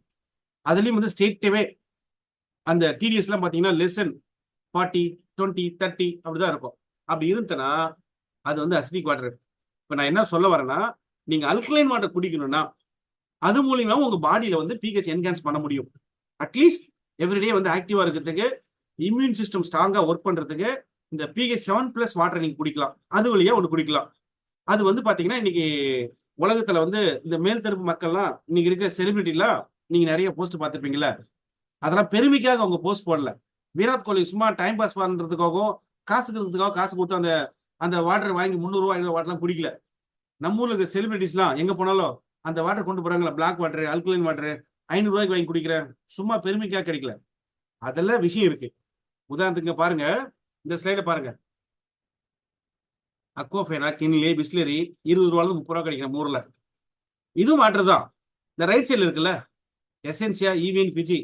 அதுலயும் வந்து ஸ்டேட்டவே அந்த டிடிஎஸ் எல்லாம் பாத்தீங்கன்னா லெசன் 40, 20, 30 அப்படிதான் இருக்கும். அப்படி இருந்துன்னா அது வந்து அசிடிக் வாட்டர். இப்ப நான் என்ன சொல்ல வரேன்னா, நீங்க அல்கலைன் வாட்டர் குடிக்கணும்னா அது மூலியமா உங்க பாடியில வந்து பிஹெச் என்ஹான்ஸ் பண்ண முடியும். அட்லீஸ்ட் எவ்ரிடே வந்து ஆக்டிவா இருக்கிறதுக்கு, இம்யூன் சிஸ்டம் ஸ்ட்ராங்கா ஒர்க் பண்றதுக்கு இந்த பிஹெச் 7+ வாட்டர் நீங்க குடிக்கலாம். அது வழியா ஒண்ணு குடிக்கலாம். அது வந்து பாத்தீங்கன்னா இன்னைக்கு உலகத்துல வந்து இந்த மேல் தரப்பு மக்கள்லாம், இன்னைக்கு இருக்கிற செலிபிரிட்டிலாம் நீங்க நிறைய போஸ்ட் பார்த்திருப்பீங்கல்ல, அதெல்லாம் பெருமைக்காக அவங்க போஸ்ட் போடல. விராட் கோலி சும்மா டைம் பாஸ் பண்றதுக்காகவும் காசுக்கிறதுக்காக காசு கொடுத்து அந்த அந்த வாட்டர் வாங்கி 300 ரூபாய் 500 வாட்டர்லாம் குடிக்கல. நம்ம ஊர்ல இருக்க செலிபிரிட்டிஸ்லாம் எங்க போனாலும் அந்த வாட்டர் கொண்டு போறாங்களா, பிளாக் வாட்டர், அல்கலைன் வாட்டர் 500 ரூபாய்க்கு வாங்கி குடிக்கிறேன், சும்மா பெருமைக்காக கிடைக்கல. அதெல்லாம் விஷயம் இருக்கு. உதாரணத்துக்கு பாருங்க, இந்த ஸ்லைட பாருங்க. அக்வாஃபேனா, கிண்ணிலே, பிஸ்லரி 20 ரூபாய் 30 ரூபா கிடைக்கிற ஊர்ல இதுவும் வாட்டர் தான். இந்த ரைட் சைட்ல இருக்குல்ல எசென்சியா, ஈவின், பிஜி,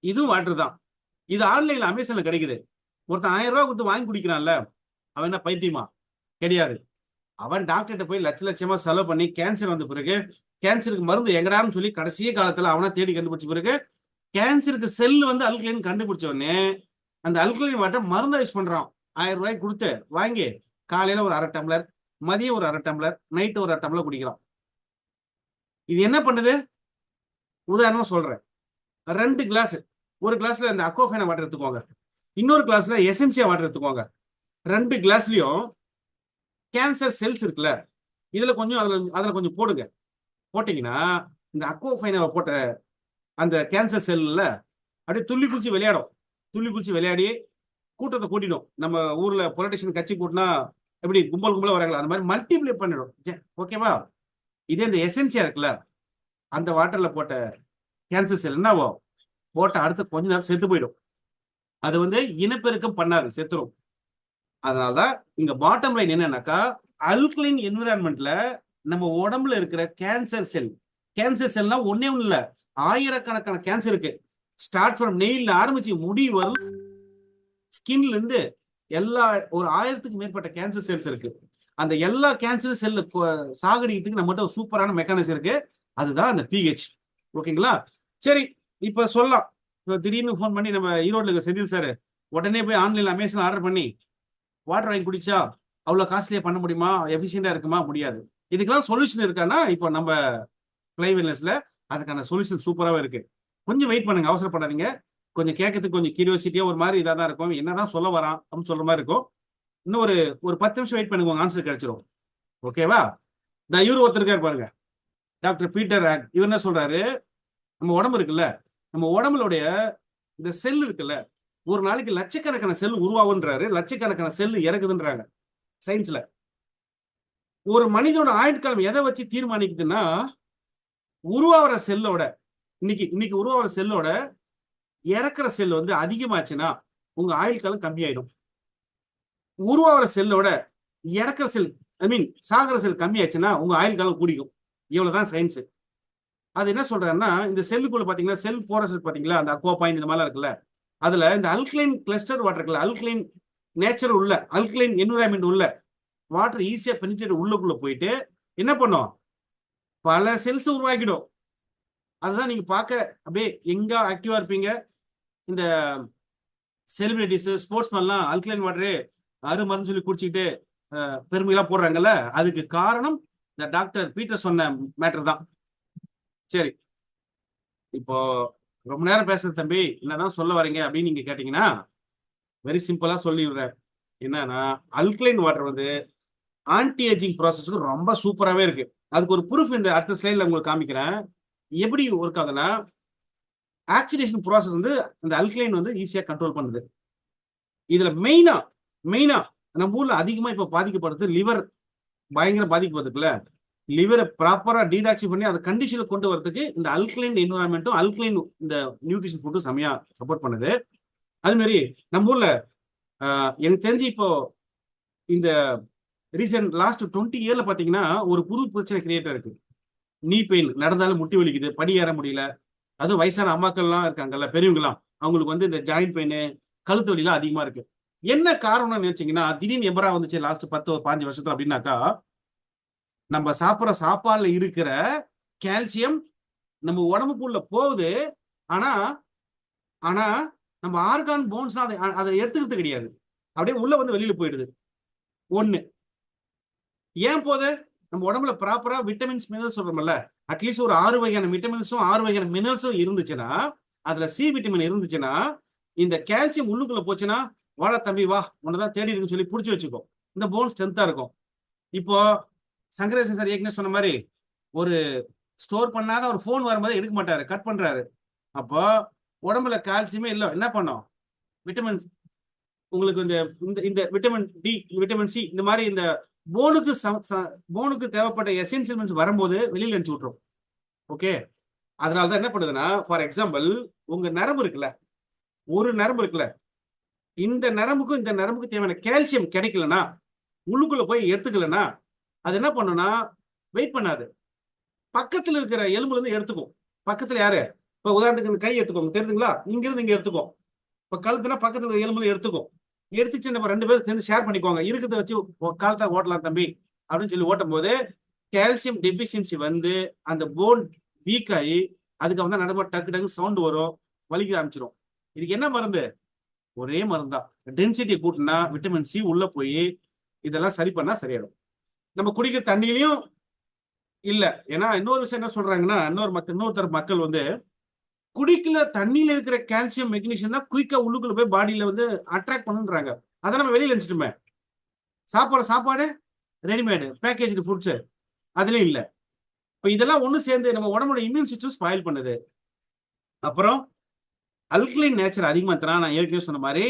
இதுவும் வாட்டர் தான். இது ஆன்லைன்ல அமேசான்ல கிடைக்குது. ஒருத்தன் 1000 ரூபாய் கொடுத்து வாங்கி குடிக்கிறான்ல, அவன் என்ன பைத்தியமா? கிடையாது. அவன் டாக்டர்கிட்ட போய் லட்ச லட்சமா செலவு பண்ணி கேன்சர் வந்த பிறகு கேன்சருக்கு மருந்து எங்கடான்னு சொல்லி கடைசிய காலத்துல அவனா தேடி கண்டுபிடிச்ச பிறகு கேன்சருக்கு செல் வந்து அல்கலைன் கண்டுபிடிச்ச உடனே அந்த அல்கலைன் வாட்டர் மருந்தா யூஸ் பண்றான். 1000 ரூபாய்க்கு கொடுத்து வாங்கி காலையில ஒரு 1/2 டம்ளர், மதியம் ஒரு 1/2 டம்ளர், நைட்டு ஒரு 1/2 டம்ளர் குடிக்கலாம். இது என்ன பண்ணுது? உதாரணமா சொல்றேன். 2 கிளாஸ், ஒரு கிளாஸ்ல இந்த அக்வாஃபேனா வாட்டர் எடுத்துக்கோங்க, இன்னொரு கிளாஸ்ல எசென்சியா வாட்டர் எடுத்துக்கோங்க. 2 கிளாஸ்லயும் கேன்சர் செல்ஸ் இருக்குல்ல, இதுல கொஞ்சம் அதுல கொஞ்சம் போடுங்க. போட்டீங்கன்னா இந்த அக்வாஃபைனால போட்ட அந்த கேன்சர் செல்ல அப்படியே துள்ளி குச்சி விளையாடும். துள்ளி குச்சி விளையாடி கூட்டத்தை கூட்டிடும். நம்ம ஊர்ல பொலிட்டிஷியன் கட்சி கூட்டினா எப்படி கும்பல் கும்பலா வராங்களா, அந்த மாதிரி மல்டிப்ளை பண்ணிடும். ஓகேவா? இதே இந்த எசென்சியா இருக்குல்ல, அந்த வாட்டர்ல போட்ட கேன்சர் செல் என்னவோ போட்ட அடுத்த கொஞ்ச நேரம் செத்து போயிடும். அது வந்து இனப்பெருக்கம் பண்ணாது, செத்துரும். அதனாலதான் இங்க பாட்டம் லைன் என்னன்னாக்கா, அல்கலைன் என்விரான்மெண்ட்ல நம்ம உடம்புல இருக்கிற கேன்சர் செல்னா ஒன்னே ஒண்ணு இல்ல, ஆயிரக்கணக்கான கேன்சர் இருக்கு. ஸ்டார்ட் ஃப்ரம் நெயில்ல ஆரம்பிச்சு முடி வரும், ஸ்கின்ல இருந்து எல்லா ஒரு 1000க்கு மேற்பட்ட கேன்சர் செல்ஸ் இருக்கு. அந்த எல்லா கேன்சர் செல்ல சாகடிக்கிறதுக்கு நம்மகிட்ட ஒரு சூப்பரான மெக்கானிசம் இருக்கு. அதுதான் அந்த பிஹெச். ஓகேங்களா? சரி, இப்ப சொல்லலாம், திடீர்னு போன் பண்ணி நம்ம ஈரோட்ல இருக்க செந்தில் சார் உடனே போய் ஆன்லைன்ல அமேசான் ஆர்டர் பண்ணி வாட்டர் வாங்கி குடிச்சா அவ்வளவு காஸ்ட்லியா பண்ண முடியுமா, எஃபிஷியண்டா இருக்குமா? முடியாது. இதுக்கெல்லாம் சொல்யூஷன் இருக்கான்னா இப்போ நம்ம பிளைவெல்னஸ்ல அதுக்கான சொல்யூஷன் சூப்பராகவே இருக்கு. கொஞ்சம் வெயிட் பண்ணுங்க, அவசரப்படாதீங்க. கொஞ்சம் கேட்கறதுக்கு கொஞ்சம் கியூரியோசிட்டியா ஒரு மாதிரி இதாக தான் இருக்கும், என்னதான் சொல்ல வரான் அப்படின்னு சொல்ற மாதிரி இருக்கும். இன்னும் ஒரு 10 நிமிஷம் வெயிட் பண்ணுங்க, உங்க ஆன்சர் கிடைச்சிரும். ஓகேவா? இந்த இவர் ஒருத்தர் இருக்காரு பாருங்க, டாக்டர் பீட்டர் ராக். இவர் என்ன சொல்றாரு, நம்ம உடம்பு இருக்குல்ல, நம்ம உடம்புடைய இந்த செல் இருக்குல்ல, ஒரு நாளைக்கு லட்சக்கணக்கான செல் உருவாகுன்றாரு, லட்சக்கணக்கான செல் இறக்குதுன்றாங்க சயின்ஸ்ல. ஒரு மனிதனோட ஆயுட்காலம் எதை வச்சு தீர்மானிக்குதுன்னா, உருவாகிற செல்லோட இன்னைக்கு உருவாகிற செல்லோட இறக்குற செல் வந்து அதிகமாச்சுன்னா உங்க ஆயுள் காலம் கம்மியாயிடும். உருவாகிற செல்லோட இறக்குற செல் சாகிற செல் கம்மியாச்சுன்னா உங்க ஆயுள் காலம் கூடிக்கும். இவ்வளவுதான் சயின்ஸ். அது என்ன சொல்றாருன்னா, இந்த செல்லுக்குள்ள பாத்தீங்கன்னா, செல் போற செல் பாத்தீங்களா, அந்த அக்வா பாயிண்ட் இந்த மாதிரிலாம் இருக்குல்ல, அதுல இந்த அல்கலைன் கிளஸ்டர் வாட்டர் இருக்குல்ல, அல்கலைன் நேச்சர் உள்ள, அல்கலைன் என்விரான்மெண்ட் உள்ள வாட்டர் ஈஸியா பெனிட்ரேட் உள்ளுக்குள்ள போயிட்டு என்ன பண்ணும், பல செல்ஸ் உருவாக்கிடும். அதுதான் நீங்க பார்க்க அப்படியே எங்க ஆக்டிவா இருப்பீங்க. இந்த செலிபிரிட்டிஸ், ஸ்போர்ட்ஸ் மேன்லாம் அல்கலைன் வாட்டரு அருமருன்னு சொல்லி குடிச்சுக்கிட்டு பெருமையெல்லாம் போடுறாங்கல்ல, அதுக்கு காரணம் இந்த டாக்டர் பீட்டர் சொன்ன மேட்டர் தான். சரி, இப்போ ரொம்ப நேரம் பேசுறது தம்பி, என்னதான் சொல்ல வரீங்க அப்படின்னு நீங்க கேட்டீங்கன்னா, வெரி சிம்பிளா சொல்லி விடுறேன். என்னன்னா, அல்கலைன் வாட்டர் வந்து ஆன்டி ஏஜிங் ப்ராசஸ்க்கு ரொம்ப சூப்பராகவே இருக்கு. அதுக்கு ஒரு ப்ரூஃப் இந்த அடுத்த ஸ்லைட்ல உங்களுக்கு காமிக்கிறேன். எப்படி ஒர்க் ஆகுதுன்னா, ஆக்சிடேஷன் ப்ராசஸ் வந்து இந்த அல்கலைன் வந்து ஈஸியா கண்ட்ரோல் பண்ணுது. இதுல மெயினா நம்ம ஊர்ல அதிகமா இப்ப பாதிக்கப்படுறது லிவர், பயங்கர பாதிக்கப்படுதுல. லிவரை ப்ராப்பரா டீடாக்சி பண்ணி அந்த கண்டிஷன்ல கொண்டு வரதுக்கு இந்த அல்கலைன் என்விரான்மெண்ட்டும் அல்கலைன் இந்த நியூட்ரிஷன் ஃபுட்டும் செமையா சப்போர்ட் பண்ணுது. அது மாதிரி நம்ம ஊர்ல எனக்கு தெரிஞ்சு இப்போ இந்த ரீசெண்ட் லாஸ்ட் 20 இயர்ல பாத்தீங்கன்னா ஒரு புது பிரச்சனை கிரியேட் இருக்கு. நீ பெயின், நடந்தாலும் முட்டி வலிக்குது, படி ஏற முடியல. அதுவும் வயசான அம்மாக்கள்லாம் இருக்காங்கல்ல, பெரியவங்களாம், அவங்களுக்கு வந்து இந்த ஜாயிண்ட் பெயின், கழுத்து வலிலாம் அதிகமா இருக்கு. என்ன காரணம்னு நினைச்சீங்கன்னா, திடீர்னு எபரா வந்துச்சு லாஸ்ட் 10-15 வருஷத்துல அப்படின்னாக்கா, நம்ம சாப்பிட்ற சாப்பாடுல இருக்கிற கால்சியம் நம்ம உடம்புக்குள்ள போகுது. ஆனா ஆனா நம்ம ஆர்கான் போன்ஸ் அதை எடுத்துக்கிறது கிடையாது, அப்படியே உள்ள வந்து வெளியில போயிடுது. ஒண்ணு ஏன் போது, நம்ம உடம்புல ப்ராப்பரா விட்டமின்ஸ் மினரல்ஸ் சொல்றோம்ல, அட்லீஸ்ட் ஒரு 6 வகையான விட்டமின்ஸும் 6 வகையான மினரல்ஸும் இருந்துச்சுன்னா, அதுல சி விட்டமின் இருந்துச்சுன்னா, இந்த கால்சியம் உள்ளுக்குள்ள போச்சுன்னா, வாடா தம்பி வா, உன்னதான் தேடி இருக்குன்னு சொல்லி புடிச்சு வச்சுக்கோ. இந்த போன் ஸ்ட்ரென்த்தா இருக்கும். இப்போ சங்கரேசன் சார் ஏற்கனவே சொன்ன மாதிரி, ஒரு ஸ்டோர் பண்ணாத ஒரு போன் வரும்போது எடுக்க மாட்டாரு, கட் பண்றாரு. அப்போ உடம்புல கால்சியமே இல்லை, என்ன பண்ணும், விட்டமின் உங்களுக்கு இந்த விட்டமின் டி, விட்டமின் சி, இந்த மாதிரி இந்த போனுக்கு தேவைப்பட்ட எசென்சியல் வரும்போது வெளியில அனுப்பிச்சு விட்டுரும். ஓகே, அதனாலதான் என்ன பண்ணுதுன்னா, ஃபார் எக்ஸாம்பிள் உங்க நரம்பு இருக்குல்ல, ஒரு நரம்பு இருக்குல்ல, இந்த நரம்புக்கும் இந்த நரம்புக்கு தேவையான கால்சியம் கிடைக்கலன்னா, உள்ளுக்குள்ள போய் எடுத்துக்கலன்னா, அது என்ன பண்ணுன்னா வெயிட் பண்ணாது, பக்கத்துல இருக்கிற எலும்புல இருந்து எடுத்துக்கும். பக்கத்துல யாரு, இப்ப உதாரணத்துக்கு இந்த கை எடுத்துக்கோங்க, தெரியுதுங்களா, இங்க இருந்து இங்க எடுத்துக்கும். இப்ப கழுத்துனா பக்கத்துல இருக்கிற எலும்புல எடுத்துக்கும். எடுத்துச்சு நம்ம 2 பேரும் சேர்ந்து ஷேர் பண்ணிக்குவாங்க, இருக்கிறத வச்சு காலத்தை ஓட்டலாம் தம்பி அப்படின்னு சொல்லி ஓட்டும் போது கால்சியம் டெபிஷியன்சி வந்து அந்த போன் வீக் ஆகி அதுக்கப்புறம் தான் நடமா டக்கு டக்கு சவுண்ட் வரும், வலிக்க ஆரம்பிச்சிடும். இதுக்கு என்ன மருந்து, ஒரே மருந்து தான், டென்சிட்டியை கூட்டினா விட்டமின் சி உள்ள போய் இதெல்லாம் சரி பண்ணா சரியாயிடும். நம்ம குடிக்கிற தண்ணியிலையும் இல்ல. ஏன்னா இன்னொரு விஷயம் என்ன சொல்றாங்கன்னா, இன்னொருத்தர் மக்கள் வந்து குடிக்கல தண்ணியில இருக்கிற கால்சியம் மெக்னீசியம் தான் குயிக்கா உள்ளுக்குள்ள போய் பாடியில வந்து அட்ராக்ட் பண்ணுன்றாங்க. அதை நம்ம வெளியில நினைச்சிட்டுமே, சாப்பாடு ரெடிமேடு பேக்கேஜ் ஃபுட்ஸ் அதுலயும் இல்ல. இப்ப இதெல்லாம் ஒண்ணு சேர்ந்து நம்ம உடம்போட இம்யூன் சிஸ்டம் ஸ்பாயில் பண்ணுது. அப்புறம் அல்கலைன் நேச்சர் அதிகமா தரா, நான் ஏற்கனவே சொன்ன மாதிரி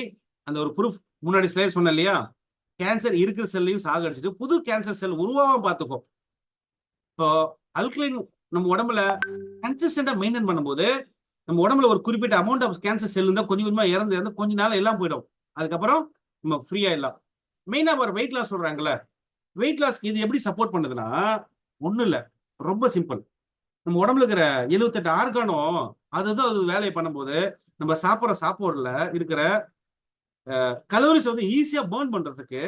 அந்த ஒரு ப்ரூஃப் முன்னாடி ஸ்லைட் சொன்னேன் இல்லையா, கேன்சர் இருக்கிற செல்லையும் சாகடிச்சிட்டு புது கேன்சர் செல் உருவாக பார்த்துக்கோ. இப்போ அல்கலைன் நம்ம உடம்புல கன்சிஸ்டன்டா மெயின்டைன் பண்ணும்போது நம்ம உடம்புல ஒரு குறிப்பிட்ட அமௌண்ட் ஆஃப் கேன்சர் செல் இருந்தா கொஞ்சம் கொஞ்சமா இறந்து கொஞ்ச நாள் எல்லாம் போயிடும். அதுக்கப்புறம் நம்ம ஃப்ரீ ஆயிடலாம். மெயினா ஒரு வெயிட் லாஸ் சொல்றாங்கல்ல, வெயிட் லாஸ்க்கு இது எப்படி சப்போர்ட் பண்ணுதுன்னா ஒண்ணும் இல்ல, ரொம்ப சிம்பிள். நம்ம உடம்புல இருக்கிற 78 ஆர்கானும் அதுதான் அது வேலையை பண்ணும்போது நம்ம சாப்பிட்ற சாப்பாடுல இருக்கிற கலோரிஸ் வந்து ஈஸியா பேர்ன் பண்றதுக்கு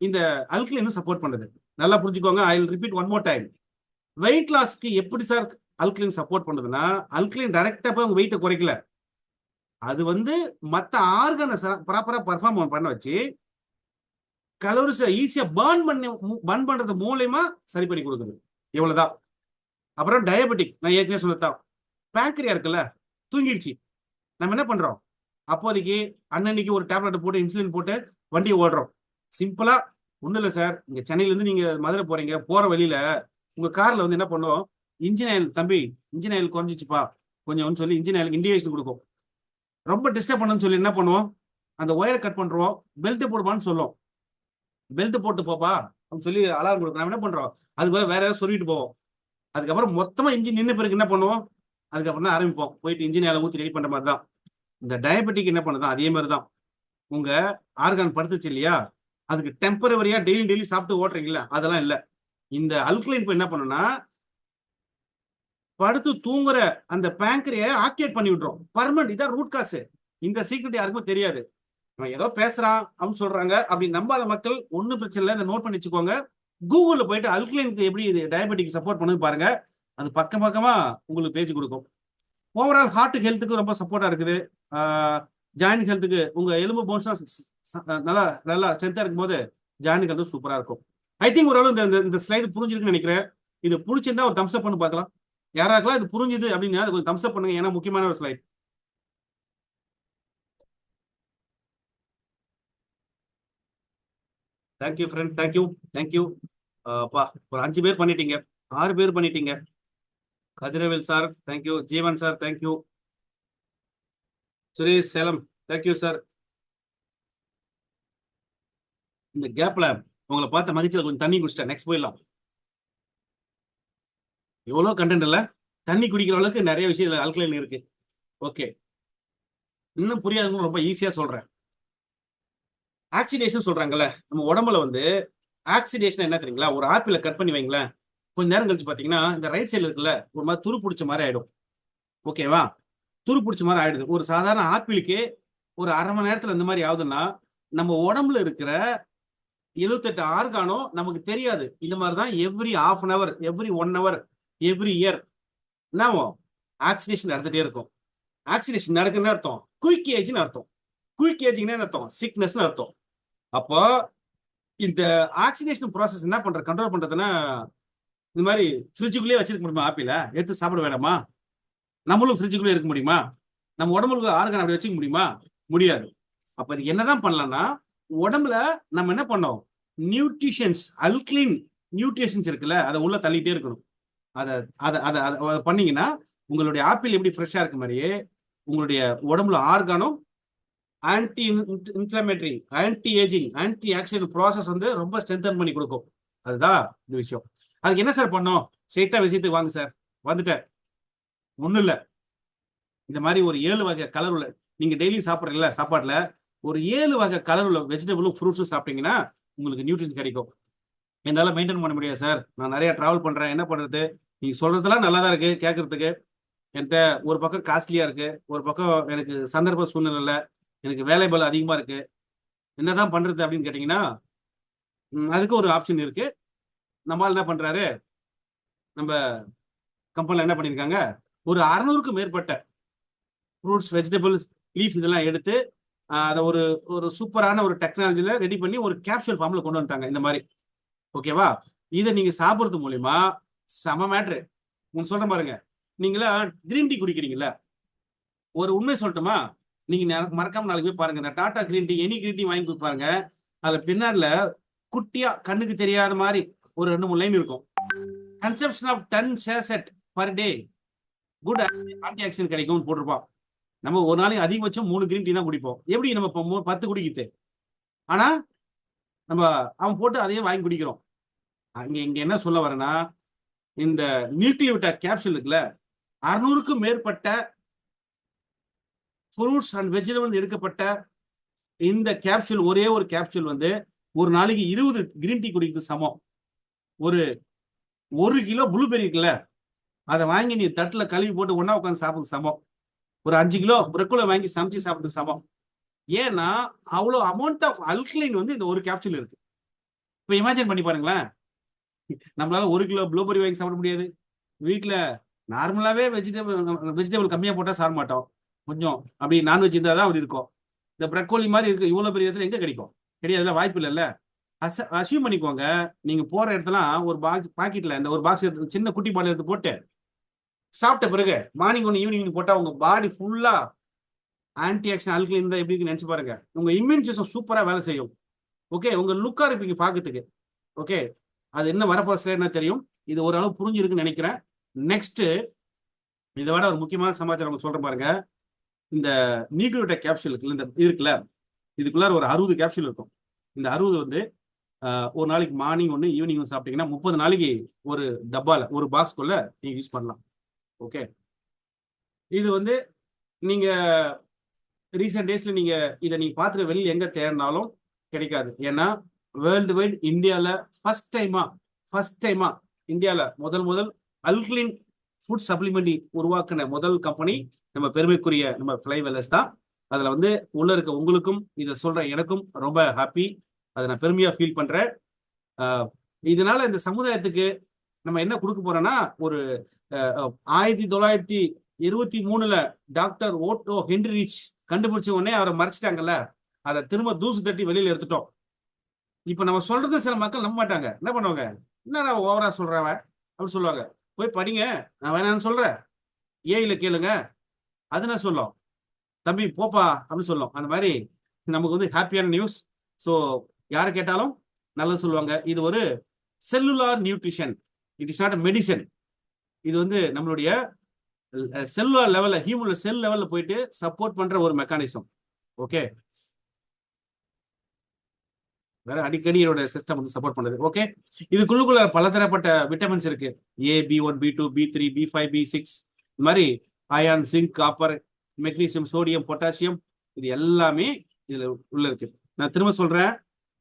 இந்த அல்கலைன் சப்போர்ட் பண்ணுது. நல்லா புரிஞ்சுக்கோங்க. I will repeat one more time. Wait லாஸ்க்கு எப்படி சார் அல்கலைன் சப்போர்ட் பண்ணுதுன்னா, அல்கலைன் டைரக்டா போய் உங்க வெயிட்டை குறைக்கல, அது வந்து மத்த ஆர்கனை ப்ராப்பரா பர்ஃபார்ம் பண்ண வச்சு கலோரிஸ் ஈஸியா பர்ன் பண்றது மூலயமா சரி பண்ணி கொடுக்குது. இவ்வளவுதான். அப்புறம் டயபெட்டிக், நான் ஏற்கனவே சொல்லத்தான், பேங்க்ரியா இருக்குல்ல, தூங்கிடுச்சு. நம்ம என்ன பண்றோம், அப்போதைக்கு அன்னன்னைக்கு ஒரு டேப்லெட் போட்டு இன்சுலின் போட்டு வண்டியை ஓடுறோம். சிம்பிளா ஒண்ணும் இல்லை சார், இங்க சென்னையில இருந்து நீங்க மதுரை போறீங்க, போற வழியில உங்க கார்ல வந்து என்ன பண்ணுவோம், இன்ஜின் ஆயில், தம்பி இன்ஜின் ஆயில் குறைஞ்சிச்சுப்பா கொஞ்சம் சொல்லி இன்ஜின் ஆயில் இண்டிகேஷன் கொடுக்கும். ரொம்ப டிஸ்டர்ப் பண்ணணும்னு சொல்லி என்ன பண்ணுவோம், அந்த ஒயரை கட் பண்றோம், பெல்ட் போடுவான்னு சொல்லும், பெல்ட் போட்டு போப்பா அப்படின்னு சொல்லி அலாரம் கொடுக்கும். நம்ம என்ன பண்றோம், அதுக்கு வேற ஏதாவது சொல்லிட்டு போவோம். அதுக்கப்புறம் மொத்தமா இன்ஜின் நின்று பிறகு என்ன பண்ணுவோம், அதுக்கப்புறம் தான் ஆரம்பிப்போம் போயிட்டு இன்ஜின் ஆயில ஊற்றி ரெடி பண்ற மாதிரி தான். இந்த டயபெட்டிக் என்ன பண்ணுதான் அதே மாதிரி தான். உங்க ஆர்கான் படுத்துச்சு இல்லையா, அதுக்கு டெம்பரவரியா டெய்லி சாப்பிட்டு ஓட்டுறீங்களா, அதெல்லாம் இல்ல. இந்த அல்கலைன் என்ன பண்ணுன்னா படுத்து தூங்குற அந்த பேங்கரிய ஆக்டிவேட் பண்ணி விட்டுரும் பர்மனன்ட். இதான் ரூட் காசு. இந்த சீக்ரெட் யாருக்கும் தெரியாது. ஏதோ பேசுறான் அப்படின்னு சொல்றாங்க அப்படி நம்பாத மக்கள் ஒன்னும் பிரச்சனை இல்லை, இதை நோட் பண்ணி வச்சுக்கோங்க. கூகுள்ல போயிட்டு அல்கலைனுக்கு எப்படி டயபெட்டிக் சப்போர்ட் பண்ணுது பாருங்க, அது பக்கமா உங்களுக்கு பேஜ் கொடுக்கும். ஓவரால் ஹார்ட் ஹெல்த்துக்கு ரொம்ப சப்போர்ட்டா இருக்குது. ஜாயிண்ட் ஹெல்த்துக்கு, உங்க எலும்பு போன்ஸ் நல்லா ஸ்ட்ரென்த்தா இருக்கும் போது ஜாயிண்ட் ஹெல்த் சூப்பரா இருக்கும். ஐ திங்க் ஓரளவு இந்த ஸ்லைடு புரிஞ்சிருக்குன்னு நினைக்கிறேன். இது புடிச்சிருந்தா ஒரு தம்ஸ் அப் பண்ணி பார்க்கலாம். யாராருக்கெல்லாம் இது புரிஞ்சுது அப்படின்னா அது கொஞ்சம் தம்ஸ் அப் பண்ணுங்க, ஏன்னா முக்கியமான ஒரு ஸ்லைட். Thank you friends, thank you. ஒரு 5 பேர் பண்ணிட்டீங்க, 6 பேர் பண்ணிட்டீங்க. Kathiravel sir thank you, Jeevan sir thank you, Suresh Salem thank you sir. இந்த கேப்ல உங்களை பார்த்த மகிழ்ச்சியில் கொஞ்சம் தண்ணி குடிச்சிட்டேன். நெக்ஸ்ட் போயிடலாம். எவ்வளவு கண்டென்ட் இல்ல, தண்ணி குடிக்கிற அளவுக்கு நிறைய விஷயம் அல்கலைன் இருக்கு. ஓகே, இன்னும் புரியாதுன்னு ரொம்ப ஈஸியா சொல்றேன். ஆக்சிடேஷன் சொல்றாங்கல்ல, நம்ம உடம்புல வந்து ஆக்சிடேஷன் என்ன தெரியுங்களா, ஒரு ஆப்பிள கட் பண்ணி வைங்களேன், கொஞ்ச நேரம் கழிச்சு பாத்தீங்கன்னா இந்த ரைட் சைடுல இருக்குல்ல ஒரு மாதிரி துரு பிடிச்ச மாதிரி ஆயிடும். ஓகேவா, துரு பிடிச்ச மாதிரி ஆயிடுது. ஒரு சாதாரண ஆப்பிளுக்கு ஒரு அரை மணி நேரத்துல இந்த மாதிரி ஆகுதுன்னா, நம்ம உடம்புல இருக்கிற 78 ஆர்கானும் நமக்கு தெரியாது. இந்த மாதிரிதான் every ½ an hour, every 1 hour, every year என்ன ஆக்சிடேஷன் நடந்துட்டே இருக்கும். ஆக்சிடேஷன் நடக்குதுன்னு அர்த்தம் குயிக் ஏஜ்னு அர்த்தம். குயிக் ஏஜிங்னு அர்த்தம் சிக்னஸ் அர்த்தம். அப்போ இந்த ஆக்சிடேஷன் ப்ராசஸ் என்ன பண்ற, கண்ட்ரோல் பண்றதுன்னா, இந்த மாதிரி ஃப்ரிட்ஜுக்குள்ளேயே வச்சிருக்க முடியுமா, ஆப்பிள எடுத்து சாப்பிட வேண்டாமா? நம்மளும் ஃப்ரிட்ஜுக்குள்ளே இருக்க முடியுமா? நம்ம உடம்புக்கு ஆர்கான் அப்படி வச்சுக்க முடியுமா? முடியாது. அப்ப இது என்னதான் பண்ணலாம்னா, உடம்புல நம்ம என்ன பண்ணோம், நியூட்ரிஷன்ஸ், அல்கலைன் நியூட்ரிஷன்ஸ் இருக்குல்ல, அதை உள்ள தள்ளிட்டே இருக்கணும். அதை பண்ணீங்கன்னா உங்களுடைய ஆப்பிள் எப்படி ஃப்ரெஷ்ஷா இருக்க மாதிரியே உங்களுடைய உடம்புல ஆர்கானும் anti inflammatory, anti ageing, anti oxidant process வந்து ரொம்ப ஸ்ட்ரென்தன் பண்ணி கொடுக்கும். அதுதான் இந்த விஷயம். அதுக்கு என்ன சார் பண்ணோம், ஸ்ட்ரெயிட்டா விஷயத்துக்கு வாங்க சார். வந்துட்டேன், ஒண்ணும் இல்ல, இந்த மாதிரி ஒரு 7 வகை கலர் உள்ள, நீங்க டெய்லி சாப்பிட்றீங்களா சாப்பாட்டுல ஒரு 7 வகை கலர் உள்ள வெஜிடபிளும் ஃப்ரூட்ஸும் சாப்பிட்டீங்கன்னா உங்களுக்கு நியூட்ரிஷன் கிடைக்கும். என்னால மெயின்டைன் பண்ண முடியாது சார், நான் நிறைய டிராவல் பண்றேன், என்ன பண்றது? நீங்க சொல்றதெல்லாம் நல்லா தான் இருக்கு கேட்கறதுக்கு, என்கிட்ட ஒரு பக்கம் காஸ்ட்லியா இருக்கு, ஒரு பக்கம் எனக்கு சந்தர்ப்ப சூழ்நிலை இல்லை, எனக்கு வேலை பலம் அதிகமா இருக்கு, என்னதான் பண்றது அப்படின்னு கேட்டீங்கன்னா அதுக்கு ஒரு ஆப்ஷன் இருக்கு. நம்மால் என்ன பண்றாரு, நம்ம கம்பெனில என்ன பண்ணிருக்காங்க, ஒரு 600க்கும் மேற்பட்ட ஃப்ரூட்ஸ், வெஜிடபிள்ஸ், லீஃப் இதெல்லாம் எடுத்து அதை ஒரு சூப்பரான ஒரு டெக்னாலஜில ரெடி பண்ணி ஒரு கேப்சூல் ஃபார்ம்ல கொண்டு வந்துட்டாங்க இந்த மாதிரி. ஓகேவா, இதை நீங்க சாப்பிடுறது மூலியமா செம மேட்ரு. உங்களுக்கு சொல்ற பாருங்க, நீங்களா கிரீன் டீ குடிக்கிறீங்களா, ஒரு உண்மை சொல்லட்டுமா, நீங்க மறக்காம நாளைக்கு போய் பாருங்க, இந்த Tata green tea, any green tea வாங்கி பாருங்க, அதுல பின்னாடில குட்டியா கண்ணுக்கு தெரியாத மாதிரி ஒரு 2-3 லைன் இருக்கும். Consumption of 10 sachet per day good antioxidant கிடைக்கும்னு போட்டிருப்பான். நம்ம ஒரு நாளைக்கு அதிகபட்சம் 3 கிரீன் டீ தான் குடிப்போம். எப்படி நம்ம 10 குடிக்கிட்டு, ஆனா நம்ம அவன் போட்டு அதையே வாங்கி குடிக்கிறோம். இங்க என்ன சொல்ல வரேன்னா, இந்த நியூக்ளியோவிட்டா கேப்சூல் இருக்குல்ல, 600க்கும் மேற்பட்ட ஃப்ரூட்ஸ் அண்ட் வெஜிடபிள்ஸ் எடுக்கப்பட்ட இந்த கேப்சூல், ஒரே ஒரு கேப்சூல் வந்து ஒரு நாளைக்கு 20 கிரீன் டீ குடிக்கிறது சமம். ஒரு 1 கிலோ ப்ளூபெர்ரி இருக்குல்ல, அதை வாங்கி நீ தட்டுல கழுவி போட்டு ஒண்ணா உட்காந்து சாப்பிடுறது சமம். ஒரு 5 கிலோ பிரக்குல வாங்கி சமைச்சு சாப்பிடுறது சமம். ஏன்னா அவ்வளவு அமௌண்ட் ஆஃப் அல்கலைன் வந்து இந்த ஒரு கேப்சூல் இருக்கு. இப்ப இமேஜின் பண்ணி பாருங்களேன், நம்மளால 1 கிலோ ப்ளூபெர்ரி வாங்கி சாப்பிட முடியாது. வீட்டுல நார்மலாவே வெஜிடபிள் கம்மியா போட்டா சாப்பிட மாட்டோம். கொஞ்சம் அப்படி நான்வெஜ் இருந்தா தான் அப்படி இருக்கும். இந்த பிரக்கோலி மாதிரி இருக்கு இவ்வளவு பெரிய இடத்துல எங்க கிடைக்கும்? கிடையாதுல, வாய்ப்பு இல்லைல்ல. அசியூம் பண்ணிக்கோங்க, நீங்க போற இடத்துல ஒரு பாக்கெட்ல இந்த ஒரு பாக்ஸ் சின்ன குட்டி பால் எடுத்து போட்டு சாப்பிட்ட பிறகு மார்னிங் ஒன்று ஈவினிங் போட்டா உங்க பாடி ஃபுல்லா ஆன்டி ஆக்சிடென்ட் அல்கலைன் தான் எப்படி நினைச்சு பாருங்க. உங்க இம்யூன் சிஸ்டம் சூப்பரா வேலை செய்யும். ஓகே, உங்க லுக்கா இருப்பீங்க பாக்கிறதுக்கு. ஓகே, அது என்ன வரப்போற என்ன தெரியும். இது ஓரளவு புரிஞ்சிருக்குன்னு நினைக்கிறேன். நெக்ஸ்ட் இதை விட ஒரு முக்கியமான சமாச்சாரம் சொல்றேன் பாருங்க. இந்த நியூக்ளியோடைட் கேப்சூல் இந்த இருக்குல்ல, இதுக்குள்ளார ஒரு 60 கேப்சூல் இருக்கும். இந்த 60 வந்து ஒரு நாளைக்கு மார்னிங் ஒன்று ஈவினிங் ஒன்று சாப்பிட்டீங்கன்னா 30 நாளைக்கு ஒரு டப்பால ஒரு பாக்ஸ்குள்ள நீங்க யூஸ் பண்ணலாம். ஓகே, இது வந்து நீங்க ரீசெண்ட் டேஸ்ல நீங்க இதை நீங்க பார்த்துட்டு வெளியில் எங்க தேடினாலும் கிடைக்காது. ஏன்னா வேர்ல்டு வைட் இந்தியாவில் ஃபர்ஸ்ட் டைமா இந்தியாவில் முதல் அல்கலைன் ஃபுட் சப்ளிமெண்டி உருவாக்குன முதல் கம்பெனி நம்ம பெருமைக்குரிய நம்ம ஃப்ளை வெல்லர்ஸ் தான். அதுல வந்து உள்ள இருக்க உங்களுக்கும் இதை சொல்ற எனக்கும் ரொம்ப ஹாப்பி. அதை நான் பெருமையா ஃபீல் பண்றேன். இதனால இந்த சமுதாயத்துக்கு நம்ம என்ன கொடுக்க போறோம்னா, ஒரு 1923 டாக்டர் ஓட்டோ ஹென்ரிச் கண்டுபிடிச்ச உடனே அவரை மறைச்சிட்டாங்கல்ல, அதை திரும்ப தூசு தட்டி வெளியில எடுத்துட்டோம். இப்ப நம்ம சொல்றது சில மக்கள் நம்ப மாட்டாங்க. என்ன பண்ணுவாங்க, என்ன ஓவரா சொல்றவ அப்படின்னு சொல்லுவாங்க. போய் படிங்க, நான் வேணான்னு சொல்றேன், ஏயில கேளுங்க, அது நான் சொல்லும், தம்பி போப்பா அப்படின்னு சொல்லும். அந்த மாதிரி நமக்கு வந்து ஹாப்பியான நியூஸ். ஸோ யாரை கேட்டாலும் நல்லது சொல்லுவாங்க. இது ஒரு cellular nutrition, it is not medicine. இது வந்து நம்மளுடைய செல்லுலார் லெவல்ல, ஹியூமன் செல் லெவல்ல போயிட்டு சப்போர்ட் பண்ற ஒரு மெக்கானிசம். ஓகே, வேற அடிக்கடி இதோட சிஸ்டம் வந்து சப்போர்ட் பண்ணுது. ஓகே, இதுக்குள்ளுக்குள்ள பலதரப்பட்ட விட்டமின்ஸ் இருக்கு. A, B1, B2, B3, B5, B6, இந்த மாதிரி iron, zinc, copper, magnesium, sodium, potassium, இது எல்லாமே இதுல உள்ள இருக்கு. நான் திரும்ப சொல்றேன்,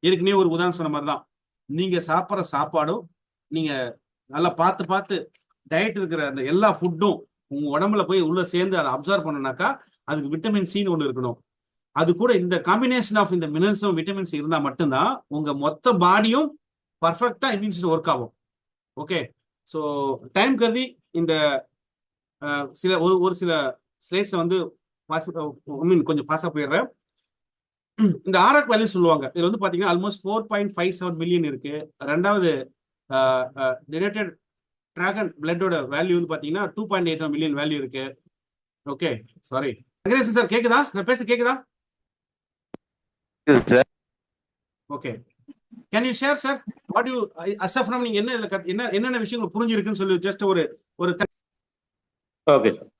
ஏற்கனவே ஒரு உதாரணம் சொன்ன மாதிரி தான். நீங்க சாப்பிட்ற சாப்பாடும் நீங்க நல்லா பார்த்து டயட் இருக்கிற அந்த எல்லா ஃபுட்டும் உங்க உடம்புல போய் உள்ள சேர்ந்து அதை அப்சர்வ் பண்ணனாக்கா அதுக்கு விட்டமின் சின்னு ஒன்று இருக்கணும். அது கூட இந்த காம்பினேஷன் ஆஃப் இந்த மினரல்ஸும் விட்டமின்ஸ் இருந்தா மட்டும்தான் உங்க மொத்த பாடியும் பர்ஃபெக்டா இம்யூன் சிஸ்டம் ஒர்க் ஆகும். ஓகே, ஸோ டைம் கருதி இந்த சில ஒரு சில ஸ்லைட்ஸை வந்து கொஞ்சம் பாஸா போயிடுறேன். இந்த ஆர்ஆக் வேல்யூ சொல்லுவாங்க. இதுல வந்து பாத்தீங்கன்னா ஆல்மோஸ்ட் 4.57 மில்லியன் இருக்கு. ரெண்டாவது டினேட்டட் டிராகன் பிளட்டோட வேல்யூ வந்து பாத்தீங்கன்னா 2.81 மில்லியன் வேல்யூ இருக்கு. ஓகே, சாரி சார், கேக்குதா? நான் பேச கேக்குதா? Okay, can you share sir what you அசஃப்ரம், நீங்க என்னென்ன விஷயங்கள் புரிஞ்சிருக்குன்னு சொல்லி ஜஸ்ட் ஒரு ஓகே சார்.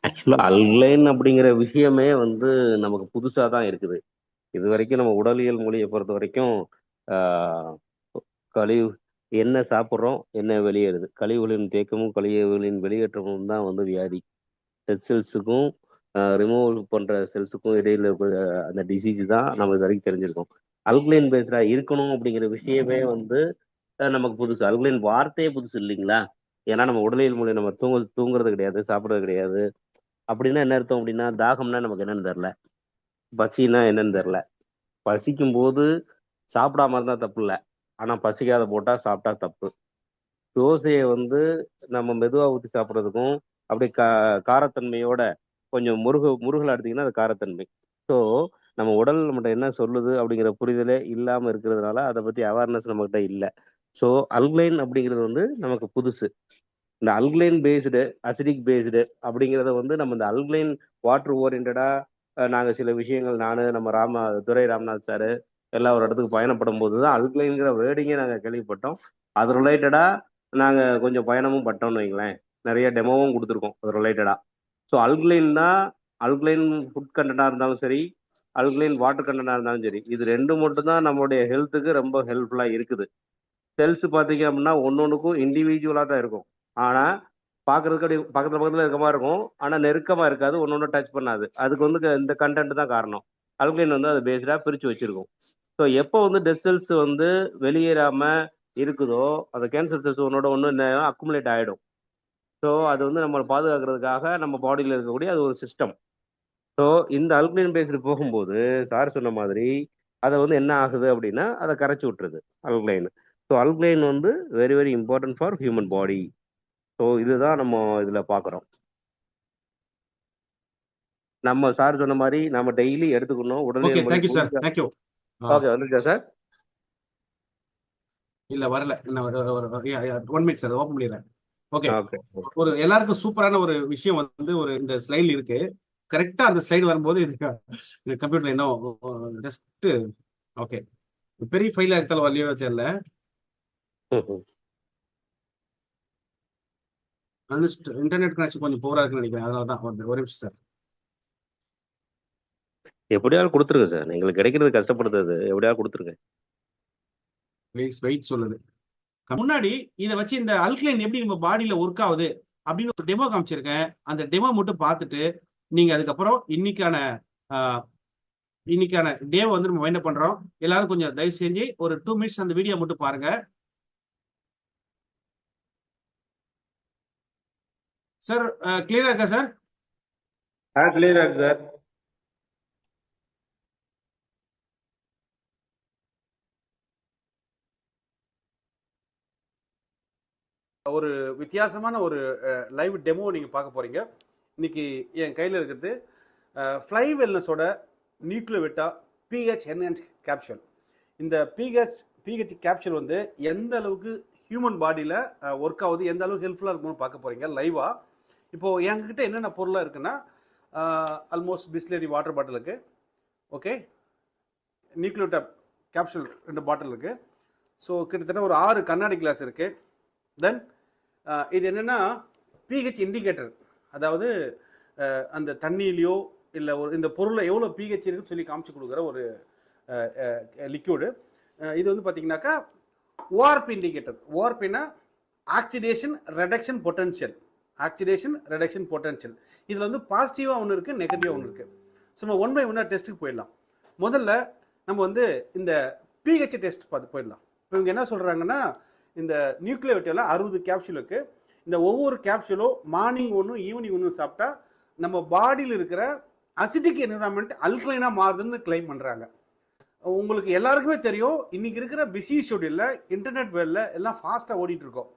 ஆக்சுவலா அல்கலைன் அப்படிங்கிற விஷயமே வந்து நமக்கு புதுசா தான் இருக்குது. இது வரைக்கும் நம்ம உடலியல் மொழியை பொறுத்த வரைக்கும் கழிவு என்ன சாப்பிட்றோம், என்ன வெளியேறுது, கழிவுகளின் தேக்கமும் கழிவுகளின் வெளியேற்றமும் தான் வந்து வியாதி. டெத் செல்ஸுக்கும் ரிமூவல் பண்ற செல்ஸுக்கும் இடையில அந்த டிசீஸ் தான் நம்ம இது வரைக்கும் தெரிஞ்சிருக்கோம். அல்கலைன் பேஸ்டா இருக்கணும் அப்படிங்கிற விஷயமே வந்து நமக்கு புதுசு. அல்கலைன் வார்த்தையே புதுசு இல்லைங்களா? ஏன்னா நம்ம உடலியல் மொழி நம்ம தூங்குறது கிடையாது, சாப்பிட்றது கிடையாது. அப்படின்னா என்ன அர்த்தம் அப்படின்னா, தாகம்னா நமக்கு என்னன்னு தெரில, பசின்னா என்னன்னு தெரில. பசிக்கும் போது சாப்பிடாம இருந்தா தப்பு இல்லை, ஆனா பசிக்காத போட்டா சாப்பிட்டா தப்பு. தோசையை வந்து நம்ம மெதுவா ஊற்றி சாப்பிட்றதுக்கும் அப்படி காரத்தன்மையோட கொஞ்சம் முருகல் எடுத்தீங்கன்னா அது காரத்தன்மை. ஸோ நம்ம உடல் நம்மகிட்ட என்ன சொல்லுது அப்படிங்கிற புரிதலே இல்லாம இருக்கிறதுனால அதை பத்தி அவேர்னஸ் நம்மகிட்ட இல்லை. ஸோ அல்கலைன் அப்படிங்கிறது வந்து நமக்கு புதுசு. இந்த அல்கலைன் பேஸ்டு அசிடிக் பேஸ்டு அப்படிங்கிறத வந்து நம்ம இந்த அல்கலைன் வாட்டர் ஓரியன்டா நாங்கள் சில விஷயங்கள் நம்ம துரை ராம்நாத் சார் எல்லாம் ஒரு இடத்துக்கு பயணப்படும் போது தான் அல்கலைன்கிற வேர்டிங்கே நாங்கள் கேள்விப்பட்டோம். அது ரிலேட்டடா நாங்கள் கொஞ்சம் பயணமும் பட்டோம்னு வைங்களேன், நிறைய டெமோவும் கொடுத்துருக்கோம் அது ரிலேட்டடா. ஸோ அல்கலைன் ஃபுட் கண்டென்ட்டாக இருந்தாலும் சரி, அல்கலைன் வாட்டர் கண்டென்ட்டாக இருந்தாலும் சரி, இது ரெண்டு மட்டும் தான் நம்மளுடைய ஹெல்த்துக்கு ரொம்ப ஹெல்ப்ஃபுல்லாக இருக்குது. செல்ஸ் பார்த்தீங்க அப்படின்னா ஒன்னொன்றுக்கும் இண்டிவிஜுவலாக தான் இருக்கும். ஆனால் பார்க்கறதுக்கு அப்படி பக்கத்துல பக்கத்துல இருக்க மாதிரி இருக்கும், ஆனா நெருக்கமா இருக்காது, ஒன்னொன்னு டச் பண்ணாது. அதுக்கு வந்து இந்த கண்டென்ட் தான் காரணம். அல்கலைன் வந்து அதை பேஸ்டா பிரிச்சு வச்சிருக்கும். ஸோ எப்போ வந்து டெத் செல்ஸ் வந்து வெளியேறாம இருக்குதோ அந்த கேன்சர் செல்ஸ் ஒன்னோட ஒன்று அக்குமுலேட் ஆயிடும். ஸோ அது வந்து நம்மளை பாதுகாக்கிறதுக்காக நம்ம பாடியில் இருக்கக்கூடிய அது ஒரு சிஸ்டம். ஸோ இந்த அல்கலைன் பேஸ்டு போகும்போது சார் சொன்ன மாதிரி அதை வந்து என்ன ஆகுது அப்படின்னா அதை கரைச்சி விட்டுருது அல்கலைன். ஸோ அல்கலைன் வந்து very very important for human body. So இதுதான் நம்ம இதில் பார்க்குறோம். நம்ம சார் சொன்ன மாதிரி நம்ம டெய்லி எடுத்துக்கணும். ஓகே, உடல்நீர் தேங்க்யூ சார், முழுக்க. தேங்க்யூ. ஓகே, வந்துருச்சா சார்? இல்ல வரல, இன்னும் ஒரு 1 மினிட் சார், ஓப்பன் பண்ணிடுறேன். Okay, okay. ஒரு எல்லாருக்கும் சூப்பரான ஒரு விஷயம் வந்து ஒரு இந்த ஸ்லைட்ல இருக்கு. கரெக்டா அந்த ஸ்லைடு வரும்போது இது கம்ப்யூட்டர் இன்னும் ஜஸ்ட் ஓகே, பெரிய ஃபைலா எடுத்தாலும் வரலையோ தெரியல. இன்டர்நெட் கனெக்ஷன் கொஞ்சம் போரா இருக்குன்னு நினைக்கிறேன், அதனால தான் ஒரு நிமிஷம் சார். எப்படியாவது கொடுத்துருங்க சார், எங்களுக்கு கிடைக்கிறது கஷ்டப்படுறது, எப்படியாவது கொடுத்துருங்க. ப்ளீஸ் வெயிட் சொல்லுது. முன்னாடி இதை வச்சு இந்த அல்கலைன் எப்படி நம்ம பாடியில ஒர்க் ஆகுது அப்படின்னு ஒரு டெமோ காமிச்சிருக்கேன். அந்த டெமோ மட்டும் பார்த்துட்டு நீங்க அதுக்கப்புறம் இன்னைக்கான டேவை வந்து நம்ம வைண்ட் அப் பண்றோம். எல்லாரும் கொஞ்சம் தயவு செஞ்சு ஒரு 2 மினிட்ஸ் அந்த வீடியோ மட்டும் பாருங்க சார். கிளியரா இருக்கா சார்? கிளியரா இருக்கு சார். ஒரு வித்தியாசமான ஒரு லைவ் டெமோ நீங்க பார்க்க போறீங்க. இன்னைக்கு என் கையில இருக்கிறது ஃப்ளை வெல்னஸோட நியூக்ளியோவிட்டா பிஹெச் என்ஹான்ஸ் கேப்சூல். இந்த பிஹெச் கேப்சூல் வந்து எந்த அளவுக்கு ஹியூமன் பாடியில் ஒர்க் ஆகுது, எந்த அளவுக்கு ஹெல்ப்ஃபுல்லாக இருக்கும்னு பார்க்க போறீங்க லைவா. இப்போ எங்ககிட்ட என்னென்ன பொருளாக இருக்குன்னா ஆல்மோஸ்ட் பிஸ்லரி வாட்டர் பாட்டில் இருக்கு, ஓகே, நியூக்ளியோவிட்டா கேப்சூல் 2 பாட்டில் இருக்கு. ஸோ கிட்டத்தட்ட ஒரு 6 கண்ணாடி கிளாஸ் இருக்கு. தென் இது என்னன்னா பிஹெச் இண்டிகேட்டர், அதாவது அந்த தண்ணியிலையோ இல்லை ஒரு இந்த பொருளை எவ்வளோ பிஹெச் இருக்குன்னு சொல்லி காமிச்சு கொடுக்குற ஒரு லிக்யூடு. இது வந்து பார்த்தீங்கன்னாக்கா ஓஆர்பி இண்டிகேட்டர். ஓஆர்பின்னா oxidation reduction potential. Oxidation reduction potential. இதில் வந்து பாசிட்டிவாக ஒன்று இருக்குது, நெகட்டிவாக ஒன்று இருக்குது. ஸோ நம்ம 1 by 1 டெஸ்ட்டுக்கு போயிடலாம். முதல்ல நம்ம வந்து இந்த பிஹெச் டெஸ்ட் பார்த்து போயிடலாம். இப்போ இவங்க என்ன சொல்கிறாங்கன்னா இந்த நியூக்ளியோவிட்டால 60 கேப்சூல் இருக்கு. இந்த ஒவ்வொரு கேப்சூலும் மார்னிங் ஒன்றும் ஈவினிங் ஒன்றும் சாப்பிட்டா நம்ம பாடியில் இருக்கிற அசிட்டிக் என்விரான்மெண்ட் அல்கலைனா மாறுதுன்னு கிளைம் பண்றாங்க. உங்களுக்கு எல்லாருக்குமே தெரியும், இன்னைக்கு இருக்கிற பிஸி ஷெட்யூல்ல இன்டர்நெட் வேல்ல எல்லாம் ஃபாஸ்டா ஓடிட்டு இருக்கோம்.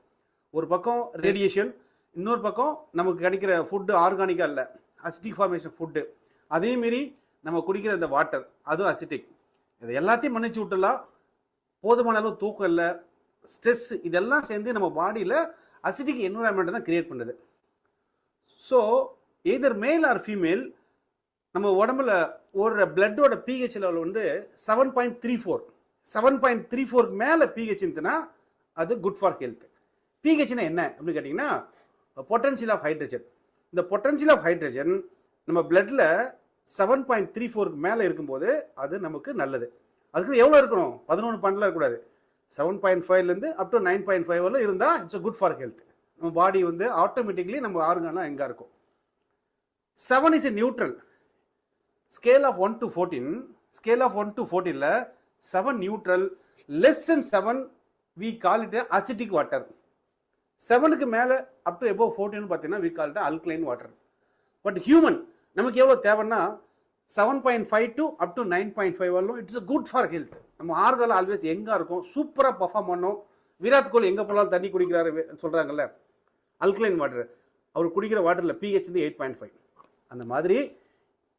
ஒரு பக்கம் ரேடியேஷன், இன்னொரு பக்கம் நமக்கு கிடைக்கிற ஃபுட்டு ஆர்கானிக்கா இல்லை, அசிட்டிக் ஃபார்மேஷன் ஃபுட்டு. அதே மாரி நம்ம குடிக்கிற இந்த வாட்டர் அதுவும் அசிட்டிக். இது எல்லாத்தையும் மன்னிச்சு விட்டுலாம். போதுமான அளவு தூக்கம் இல்லை, ஸ்ட்ரெஸ், இதெல்லாம் சேர்ந்து நம்ம பாடியில் அசிட்டிக் என்விரான்மெண்ட் தான் கிரியேட் பண்ணுது. So either male or female நம்ம உடம்புல ஓடுற பிளட்டோட பிஹெச் லெவல் வந்து 7.34. 7.34 மேலே பிஹெச் இருந்துன்னா அது குட் ஃபார் ஹெல்த். பிஹெச்னா என்ன அப்படின்னு கேட்டிங்கன்னா பொட்டன்ஷியல் ஆஃப் ஹைட்ரஜன். இந்த பொட்டன்ஷியல் ஆஃப் ஹைட்ரஜன் நம்ம பிளட்ல 7.34 மேலே இருக்கும்போது அது நமக்கு நல்லது. அதுக்கு எவ்வளோ இருக்கணும்? 11 பாயிண்ட்லாம் இருக்கக்கூடாது. 7.5லேருந்து அப் டு 9.5 வரல இருந்தால் இட்ஸ் குட் ஃபார் ஹெல்த். நம்ம பாடி வந்து ஆட்டோமேட்டிக்லி நம்ம ஆர்கன்லாம் எங்கே இருக்கும். 7 is a neutral. Scale of 1 to 14, scale of 1 to 14ல 7 neutral. Less than 7 we call it acidic water. 7க்கு மேலே அப் டு எபோவ் 14 பார்த்தீங்கன்னா we call it alkaline water. But human நமக்கு எவ்வளோ தேவைன்னா 7.5 to up to 9.5 வரலும் இட்ஸ் குட் ஃபார் ஹெல்த். நம்ம organ always எங்கே இருக்கும், சூப்பராக பர்ஃபார்ம் பண்ணோம். விராட் கோலி எங்கே போனாலும் தண்ணி குடிக்கிறாரு சொல்கிறாங்கல்ல, அல்கலைன் வாட்டர். அவர் குடிக்கிற வாட்டரில் பிஹெச் வந்து 8.5. அந்த மாதிரி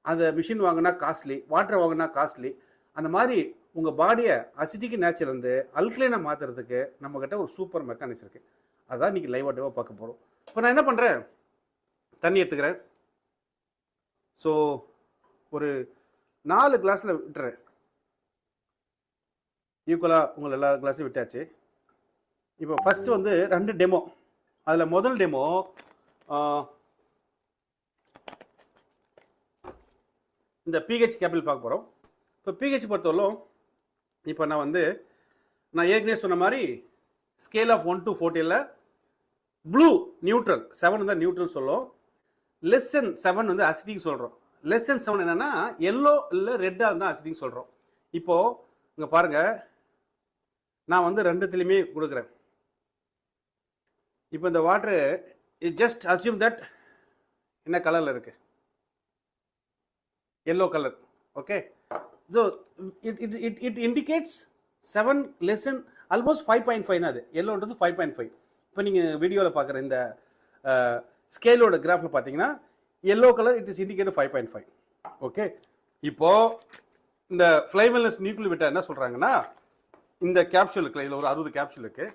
அந்த மிஷின் வாங்கினா காஸ்ட்லி, வாட்டர் வாங்கினா காஸ்ட்லி. அந்த மாதிரி உங்கள் பாடியை அசிட்டிக் நேச்சர் வந்து அல்கலைனை மாற்றுறதுக்கு நம்மக்கிட்ட ஒரு சூப்பர் மெக்கானிக்ஸ் இருக்குது. அதான் இன்னைக்கு லைவ் ஆட்டோவாக பார்க்க போகிறோம். இப்போ நான் என்ன பண்ணுறேன், தண்ணி எடுத்துக்கிறேன். ஸோ ஒரு 4 கிளாஸில் விட்டுறேன். ஈக்குவலாக உங்களை எல்லா கிளாஸையும் விட்டாச்சு. இப்போ ஃபர்ஸ்ட் வந்து 2 டெமோ. அதில் முதல் டெமோ இந்த பிஹெச் கேபிள் பார்க்க போகிறோம். இப்போ பிஹெச் பொறுத்தவரைக்கும் இப்போ நான் ஏற்கனவே சொன்ன மாதிரி ஸ்கேல் ஆஃப் 1 to 14ல் ப்ளூ நியூட்ரல், 7 தான் நியூட்ரல் சொல்லும். லெஸ் தென் 7 வந்து அசிடிக் சொல்றோம். லெஸ் தென் 7 என்னன்னா எல்லோ இல்ல ரெட்டா இருந்தா அசிடிக் சொல்றோம். இப்போ இங்க பாருங்க, நான் வந்து ரெண்டுத்துலயுமே கொடுக்குறேன். இப்போ இந்த வாட்டர் ஜஸ்ட் அசியூம் தட் என்ன கலர்ல இருக்கு, yellow color. Okay, so it indicates 7 less than almost 5.5 தான். அது yellowன்றது 5.5. இப்போ நீங்க வீடியோல பார்க்குற இந்த ஸ்கேலோட கிராஃப்ல பார்த்தீங்கன்னா yellow color it is indicated 5.5. Okay, இப்போ இந்த ஃப்ளைவெல்னஸ் நியூக்ளியர் விட்டா என்ன சொல்றாங்கன்னா, இந்த கேப்சூல் இருக்குல்ல, இதுல ஒரு 60 கேப்சூல் இருக்கு.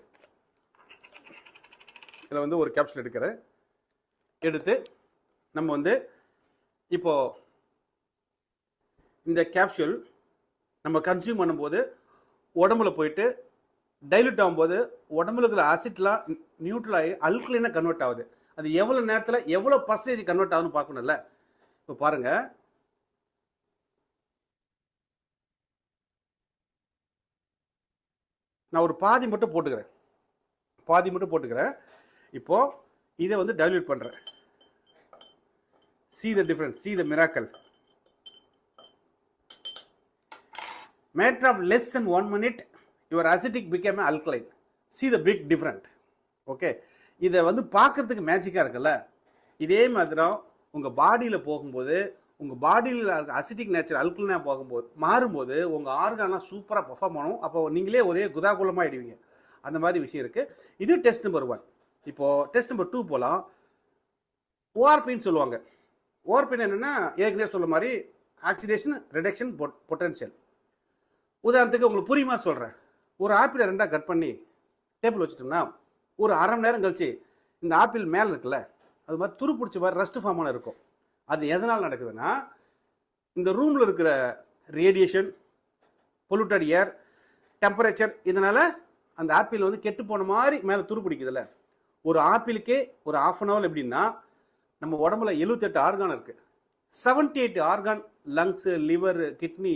இதுல வந்து ஒரு கேப்சூல் எடுக்கிறேன். எடுத்து நம்ம வந்து இப்போ இந்த கேப்சூல் நம்ம கன்சியூம் பண்ணும்போது உடம்புல போயிட்டு டைல்யூட் ஆகும்போது உடம்புல இருக்கிற ஆசிட்லாம் நியூட்ரல் ஆகி அல்கலைனா கன்வெர்ட் ஆகுது. அது எவ்வளவு நேரத்துல எவ்வளவு பர்சன்டேஜ் கன்வெர்ட் ஆகுதுன்னு பார்க்கணும்ல. இப்போ பாருங்க, நான் ஒரு பாதி மட்டும் போட்டுக்கிறேன். இப்போ இதை வந்து டைல்யூட் பண்றேன். see the difference, see the miracle. Matter of less than 1 minute your acidic became alkaline. See the big difference. Okay, இதை வந்து பார்க்கறதுக்கு மேஜிக்கா இருக்குல்ல. இதே மாதிரி தான் உங்க பாடியில போகும்போது, உங்க பாடியில் அசிடிக் நேச்சர் அல்கலைனா போகும்போது மாறும்போது உங்க ஆர்கான்லாம் சூப்பரா பெர்ஃபார்ம் பண்ணும். அப்போ நீங்களே ஒரே குதாகுலமா ஆயிடுவீங்க. அந்த மாதிரி விஷயம் இருக்கு. இது டெஸ்ட் நம்பர் 1. இப்போ டெஸ்ட் நம்பர் 2 போலாம். ஓஆர்பின்னு சொல்லுவாங்க. ஓஆர்பின் என்னன்னா, ஏற்கனவே சொல்ல மாதிரி ஆக்சிடேஷன் ரிடக்ஷன் பொட்டன்ஷியல். உதாரணத்துக்கு உங்களுக்கு புரியுமா சொல்றேன். ஒரு ஆப்பிளை 2ஆ கட் பண்ணி டேபிள் வச்சுட்டோம்னா ஒரு அரை மணி நேரம் கழிச்சு இந்த ஆப்பிள் மேல இருக்குல்ல, அது மாதிரி துரு பிடிச்ச மாதிரி ரஸ்ட் ஃபார்மான இருக்கும். அது எதனால் நடக்குதுன்னா, இந்த ரூம்ல இருக்கிற ரேடியேஷன், பொல்யூட்டட் ஏர், டெம்பரேச்சர், இதனால அந்த ஆப்பிள் வந்து கெட்டு போன மாதிரி மேல துரு பிடிக்குதுல்ல. ஒரு ஆப்பிளுக்கே ஒரு ½ அன் ஹவர் எப்படின்னா, நம்ம உடம்புல 78 ஆர்கான் இருக்கு. 78 argon, lungs, liver, kidney,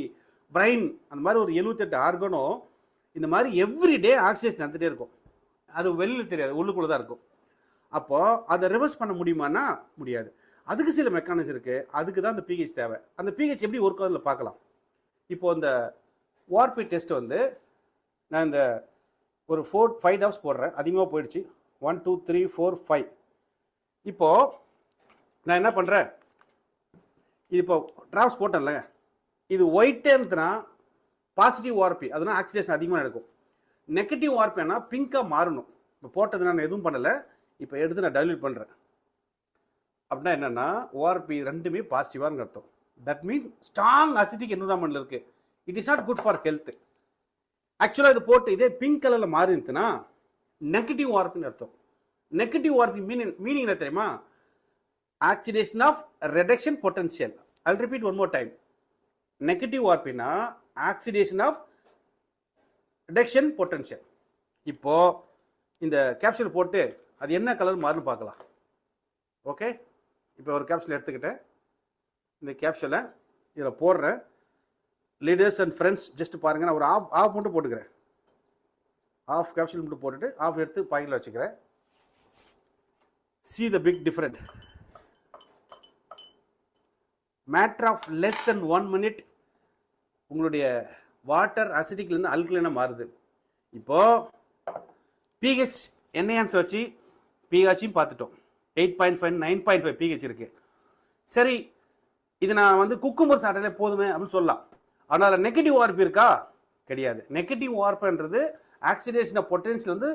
brain, அந்த மாதிரி ஒரு 78 ஆர்கானும் இந்த மாதிரி எவ்ரிடே ஆக்சிடேஷன் நடந்துட்டே இருக்கும். அது வெளியில தெரியாது, உள்ளுக்குள்ளதான் இருக்கும். அப்போ அதை ரிவர்ஸ் பண்ண முடியுமானா முடியாது. அதுக்கு சில மெக்கானிசம் இருக்கு. அதுக்கு தான் இந்த பிஹெச் தேவை. அந்த பிஹெச் எப்படி ஒர்க் ஆகுதுல பார்க்கலாம். இப்போ இந்த ஓஆர்பி டெஸ்ட் வந்து நான் இந்த ஒரு 4-5 டாப்ஸ் போடுறேன். அதிகமாக போயிடுச்சு. 1 2 3 4 5. இப்போ நான் என்ன பண்றேன், இது இப்போ டிராப்ஸ் போட்டேன்ல, இது ஒயிட்டே இருந்துன்னா பாசிட்டிவ் ஓஆர்பி, அதுனா ஆக்சிடேஷன் அதிகமாக நடக்கும். நெகட்டிவ் ஓஆர்பினா பிங்கா மாறணும். இப்போ போட்டது நான் எதுவும் பண்ணல, இப்போ எடுத்து நான் டைல்யூட் பண்றேன். அப்படின்னா என்னன்னா, ஓஆர்பி ரெண்டுமே பாசிட்டிவான்னு அர்த்தம். தட் மீன் ஸ்ட்ராங் அசிடிக் என்விரான்மெண்ட்ல இருக்கு. It is not good for health. ஆக்சுவலா இது போட்டு இதே பிங்க் கலர்ல மாறி இருந்துச்சுன்னா நெகட்டிவ் ஓஆர்பின்னு அர்த்தம். நெகட்டிவ் ஓஆர்பி மீனிங் என்ன தெரியுமா? Oxidation of reduction potential. I'll repeat one more time. Negative ஓஆர்பினா ஆக்சிடேஷன் ஆஃப் ரிடக்ஷன் பொட்டன்ஷியல். இப்போ இந்த கேப்சூல் போட்டு அது என்ன கலர் மாறுன்னு பார்க்கலாம். ஓகே, இப்போ ஒரு கேப்சூல் எடுத்துக்கிட்டேன். இந்த கேப்சூலை இதில் போடுறேன். லீடர்ஸ் அண்ட் ஃப்ரெண்ட்ஸ் ஜஸ்ட் பாருங்க, நான் ஒரு ஆஃப் மட்டும் போட்டுக்கிறேன். ஆஃப் கேப்சூல் மட்டும் போட்டுட்டு ஆஃப் எடுத்து பாக்கெட்டில் வச்சுக்கிறேன். see the big difference. Matter of less than 1 minute உங்களுடைய வாட்டர் அசிடிக்லேருந்து அல்கலைனா மாறுது. இப்போ பிஹெச் என்ஹான்ஸ் வச்சு பிஹெச்சும் பார்த்துட்டோம். 8.5 9.5 பிஹெச் இருக்கு. சரி, இது நான் வந்து குக்கும்பர் சாப்பிட்டாலே போதுமே அப்படின்னு சொல்லலாம். அதனால நெகட்டிவ் ஓஆர்பி இருக்கா? கிடையாது. நெகட்டிவ் ஓஆர்பின்றது ஆக்சிடேஷன் ஆஃப் பொட்டன்ஷியல் வந்து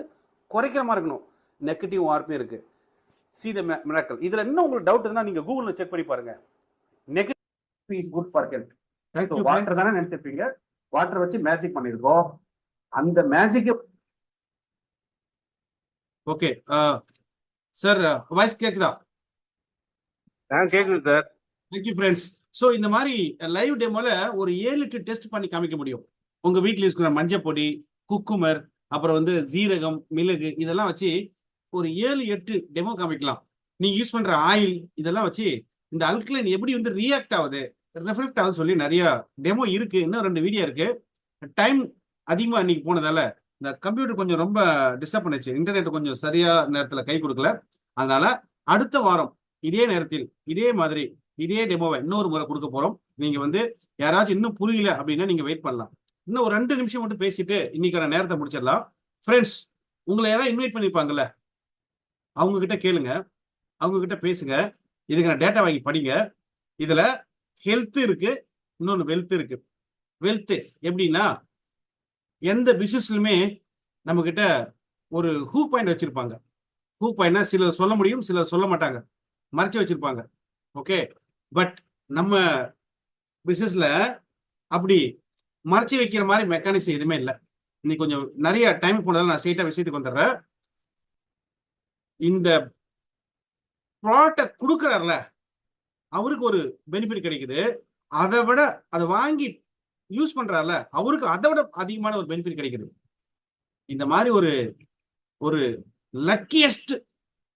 குறைக்கிற மாதிரி இருக்கணும். நெகட்டிவ் ஓஆர்பி இருக்கு. see the miracle. இதுல இன்னும் உங்களுக்கு டவுட் இருந்தா நீங்க கூகுள்ல செக் பண்ணி பாருங்க. Negative is good for health. Water தானே நினைச்சிருப்பீங்க. வாட்டர் வச்சு மேஜிக் பண்ணிருக்கோம். அந்த மேஜிக். ஓகே சார், வாய்ஸ் கேக்குதா? கேக்குது சார். Thank you friends. ஸோ இந்த மாதிரி லைவ் டெமோல ஒரு 7-8 டெஸ்ட் பண்ணி காமிக்க முடியும். உங்க வீட்டில் இருக்கிற மஞ்சள் பொடி, குக்குமர், அப்புறம் வந்து ஜீரகம், மிளகு, இதெல்லாம் வச்சு ஒரு 7-8 டெமோ காமிக்கலாம். நீங்க யூஸ் பண்ற ஆயில் இதெல்லாம் வச்சு இந்த அல்கலைன் எப்படி வந்து ரியாக்ட் ஆகுது, ரிஃப்ளெக்ட் ஆகுது சொல்லி நிறைய டெமோ இருக்கு. இன்னும் 2 வீடியோ இருக்கு. டைம் அதிகமா இன்னைக்கு போனதால இந்த கம்ப்யூட்டர் கொஞ்சம் ரொம்ப டிஸ்டர்ப் பண்ணுச்சு, இன்டர்நெட் கொஞ்சம் சரியா நேரத்துல கை கொடுக்கல. அதனால அடுத்த வாரம் இதே நேரத்தில் இதே மாதிரி இதே டெமோவை இன்னொரு முறை கொடுக்க போறோம். நீங்க வந்து யாராச்சும் இன்னும் புரியல அப்படின்னா நீங்க வெயிட் பண்ணலாம். இன்னும் ஒரு 2 நிமிஷம் மட்டும் பேசிட்டு இன்னைக்கான நேரத்தை முடிச்சிடலாம். ஃப்ரெண்ட்ஸ், உங்களை யாராவது இன்வைட் பண்ணிருப்பாங்கல்ல, அவங்க கிட்ட கேளுங்க, அவங்க கிட்ட பேசுங்க, இதுக்கான டேட்டா வாங்கி படிங்க. இதுல ஹெல்த் இருக்கு, இன்னொன்னு வெல்த் இருக்கு. வெல்த் எப்படின்னா, எந்த பிசினஸ்லுமே நம்ம கிட்ட ஒரு ஹூ பாயிண்ட் வச்சிருப்பாங்க. ஹூ பாயிண்ட்னா சிலர் சொல்ல முடியும், சிலர் சொல்ல மாட்டாங்க, மறைச்சு வச்சிருப்பாங்க. ஓகே, பட் நம்ம பிசினஸ்ல அப்படி மறைச்சு வைக்கிற மாதிரி மெக்கானிசம் எதுவுமே இல்லை. இன்னைக்கு கொஞ்சம் நிறைய டைம் போனதால நான் ஸ்ட்ரெயிட்டா விஷயத்துக்கு வந்துடுறேன். இந்த ப்ராடக்ட் கொடுக்குறாருல, அவருக்கு ஒரு பெனிஃபிட் கிடைக்குது. அதை விட அதை வாங்கி யூஸ் பண்றாருல, அவருக்கு அதை விட அதிகமான ஒரு பெனிஃபிட் கிடைக்குது. இந்த மாதிரி ஒரு ஒரு லக்கியஸ்ட்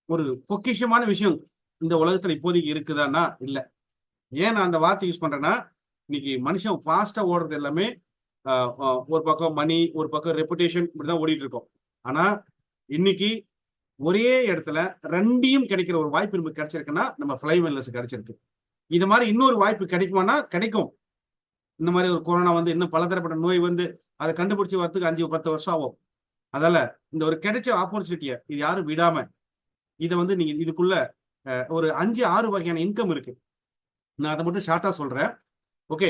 ஒரு பொக்கிஷமான விஷயம் இந்த உலகத்துல இப்போதைக்கு இருக்குதான்னா இல்ல. ஏன் நான் அந்த வார்த்தை யூஸ் பண்றேன்னா, இன்னைக்கு மனுஷன் ஃபாஸ்டா ஓடுறது எல்லாமே ஒரு பக்கம் மணி, ஒரு பக்கம் ரெப்புடேஷன், இப்படிதான் ஓடிட்டு இருக்கோம். ஆனா இன்னைக்கு ஒரே இடத்துல ரெண்டையும் கிடைக்கிற ஒரு வாய்ப்பு நமக்கு கிடைச்சிருக்குன்னா நம்ம ஃப்ளை வெல்னஸ் கிடைச்சிருக்கு. இது மாதிரி இன்னொரு வாய்ப்பு கிடைக்குமானா கிடைக்கும். இந்த மாதிரி ஒரு கொரோனா வந்து இன்னும் பலதரப்பட்ட நோய் வந்து அதை கண்டுபிடிச்சு வரதுக்கு 5-10 வருஷம் ஆகும். அதால இந்த ஒரு கிடைச்ச ஆப்பர்ச்சுனிட்டியை இது யாரும் விடாம, இதை வந்து நீங்க இதுக்குள்ள ஒரு 5-6 வகையான இன்கம் இருக்கு. நான் அதை மட்டும் ஷார்ட்டா சொல்றேன். ஓகே,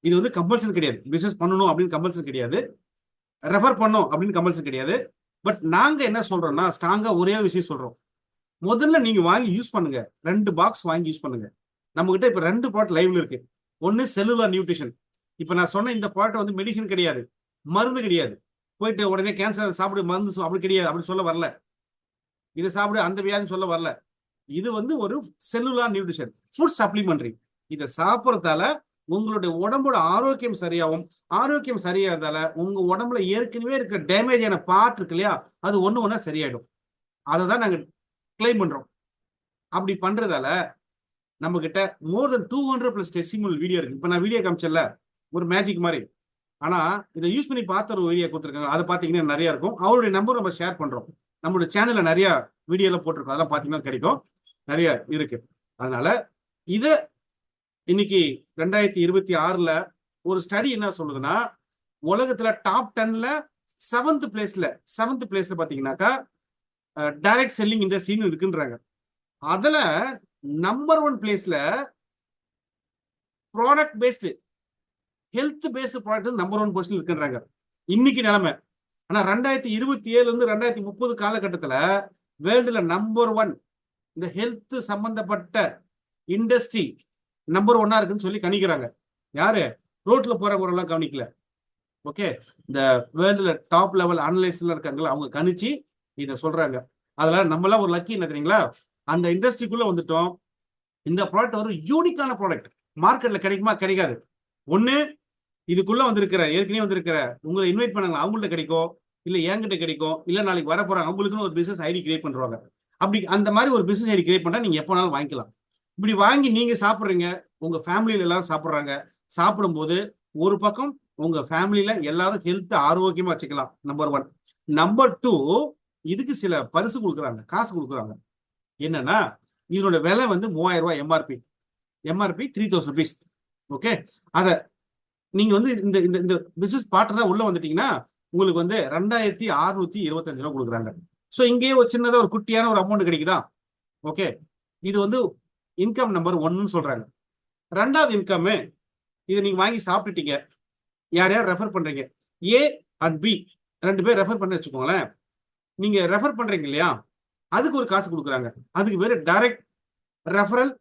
இது வந்து கம்பல்சரி கிடையாது, பிசினஸ் பண்ணணும் அப்படின்னு கம்பல்சரி கிடையாது, ரெஃபர் பண்ணும் அப்படின்னு கம்பல்சரி கிடையாது. பட் நாங்க என்ன சொல்றோம்னா, ஸ்ட்ராங்கா ஒரே விஷயம் சொல்றோம். முதல்ல நீங்க வாங்கி யூஸ் பண்ணுங்க, 2 பாக்ஸ் வாங்கி யூஸ் பண்ணுங்க. நம்ம கிட்ட இப்ப 2 ப்ராடக்ட் லைவ்ல இருக்கு. ஒன்னு செல்லுலார் நியூட்ரிஷன். இப்ப நான் சொன்ன இந்த ப்ராடக்ட் வந்து மெடிசன் கிடையாது, மருந்து கிடையாது. போயிட்டு உடனே கேன்சர் சாப்பிடு மருந்து அப்படி கிடையாது, அப்படி சொல்ல வரல. இதை சாப்பிடு அந்த வியாதி சொல்ல வரல. இது வந்து ஒரு செல்லுலார் நியூட்ரிஷன், ஃபுட் சப்ளிமெண்டரி. இதை சாப்பிட்றதால உங்களுடைய உடம்போட ஆரோக்கியம் சரியாகும். ஆரோக்கியம் சரியாகிறதால உங்க உடம்புல ஏற்கனவே இருக்கிற டேமேஜ் ஆன பார்ட் இருக்கு இல்லையா, அது ஒண்ணா சரியாயிடும். அதை தான் நாங்க கிளைம் பண்றோம். அப்படி பண்றதால நம்ம கிட்ட மோர் தென் 200+ டெஸ்டிமோனியல் வீடியோ இருக்கு. இப்ப நான் வீடியோ காமிச்சல ஒரு மேஜிக் மாதிரி. ஆனா இதை யூஸ் பண்ணி பார்த்த ஒரு வீடியோ கொடுத்துருக்காங்க, அதை பார்த்தீங்கன்னா நிறைய இருக்கும். அவருடைய நம்பர் நம்ம ஷேர் பண்றோம். நம்மளுடைய சேனல்ல நிறைய வீடியோ எல்லாம் போட்டிருக்கோம், அதெல்லாம் பார்த்தீங்கன்னா கிடைக்கும், நிறைய இருக்கு. அதனால இத இன்னைக்கு 2026ல ஒரு ஸ்டடி என்ன சொல்லுதுன்னா, உலகத்துல டாப் 10ல 7th பிளேஸ்ல பாத்தீங்கன்னாக்கா டைரக்ட் செல்லிங் இண்டஸ்ட்ரின்னு இருக்குன்றாங்க. அதுல நம்பர் 1 பிளேஸ்ல product based health based product number 1 position இருக்குன்றாங்க இன்னைக்கு நிலைமை. ஆனா 2027 இருந்து 2030 காலகட்டத்துல வேர்ல்டுல நம்பர் 1 இந்த ஹெல்த் சம்பந்தப்பட்ட இண்டஸ்ட்ரி நம்பர் 1 இருக்குன்னு சொல்லி கணிக்கிறாங்க. யாரு? ரோட்ல போறவங்க எல்லாம் கவனிக்கல. ஓகே, இந்த வேர்ல்டுல டாப் லெவல் அனலைஸ்ல இருக்காங்களா, அவங்க கணிச்சு இதை சொல்றாங்க. அதனால நம்மளாம் ஒரு லக்கி என்ன தெரியுங்களா, அந்த இண்டஸ்ட்ரிக்குள்ள வந்துட்டோம். இந்த ப்ராடக்ட் ஒரு யூனிக்கான ப்ராடக்ட், மார்க்கெட்ல கிடைக்குமா கிடைக்காது. ஒண்ணு இதுக்குள்ள வந்திருக்கிற ஏற்கனவே வந்திருக்கிற உங்களை இன்வைட் பண்ணாங்க அவங்கள்ட்ட கிடைக்கும், இல்ல என்கிட்ட கிடைக்கும், இல்ல நாளைக்கு வர போறாங்க அவங்களுக்குன்னு ஒரு பிசினஸ் ஐடி கிரியேட் பண்றாங்க. அப்படி அந்த மாதிரி ஒரு பிசினஸ் ஐடி கிரியேட் பண்ணா நீங்க எப்போனாலும் வாங்கிக்கலாம். இப்படி வாங்கி நீங்க சாப்பிடுறீங்க, உங்க ஃபேமிலியில எல்லாரும் சாப்பிடுறாங்க. சாப்பிடும்போது ஒரு பக்கம் உங்க ஃபேமிலியில எல்லாரும் ஹெல்த் ஆரோக்கியமா வச்சுக்கலாம், நம்பர் 1. நம்பர் 2, இதுக்கு சில பரிசு கொடுக்குறாங்க, காசு கொடுக்குறாங்க. என்னன்னா, இதனோட விலை வந்து 3000 ரூபாய் எம்ஆர்பி 3000 rupees. ஓகே, அத நீங்க வந்து இந்த இந்த பிசினஸ் பார்ட்னரா உள்ள வந்துட்டீங்கன்னா உங்களுக்கு வந்து 2625 ரூபாய் கொடுக்குறாங்க. ஸோ இங்கேயே ஒரு சின்னதா ஒரு குட்டியான ஒரு அமௌண்ட் கிடைக்குதா. ஓகே, இது வந்து இன்கம் நம்பர் 1ன்னு சொல்றாங்க. 2வது இன்கம், இதை நீங்க வாங்கி சாப்பிட்டுட்டீங்க, யார் யார் ரெஃபர் பண்றீங்க, ஏ அண்ட் பி 2 பேர் ரெஃபர் பண்ணி வச்சுக்கோங்களேன். நீங்க ரெஃபர் பண்றீங்க இல்லையா, அதுக்கு ஒரு காசு கொடுக்குறாங்க. அதுக்கு பேரு டைரக்ட் ரெஃபரல்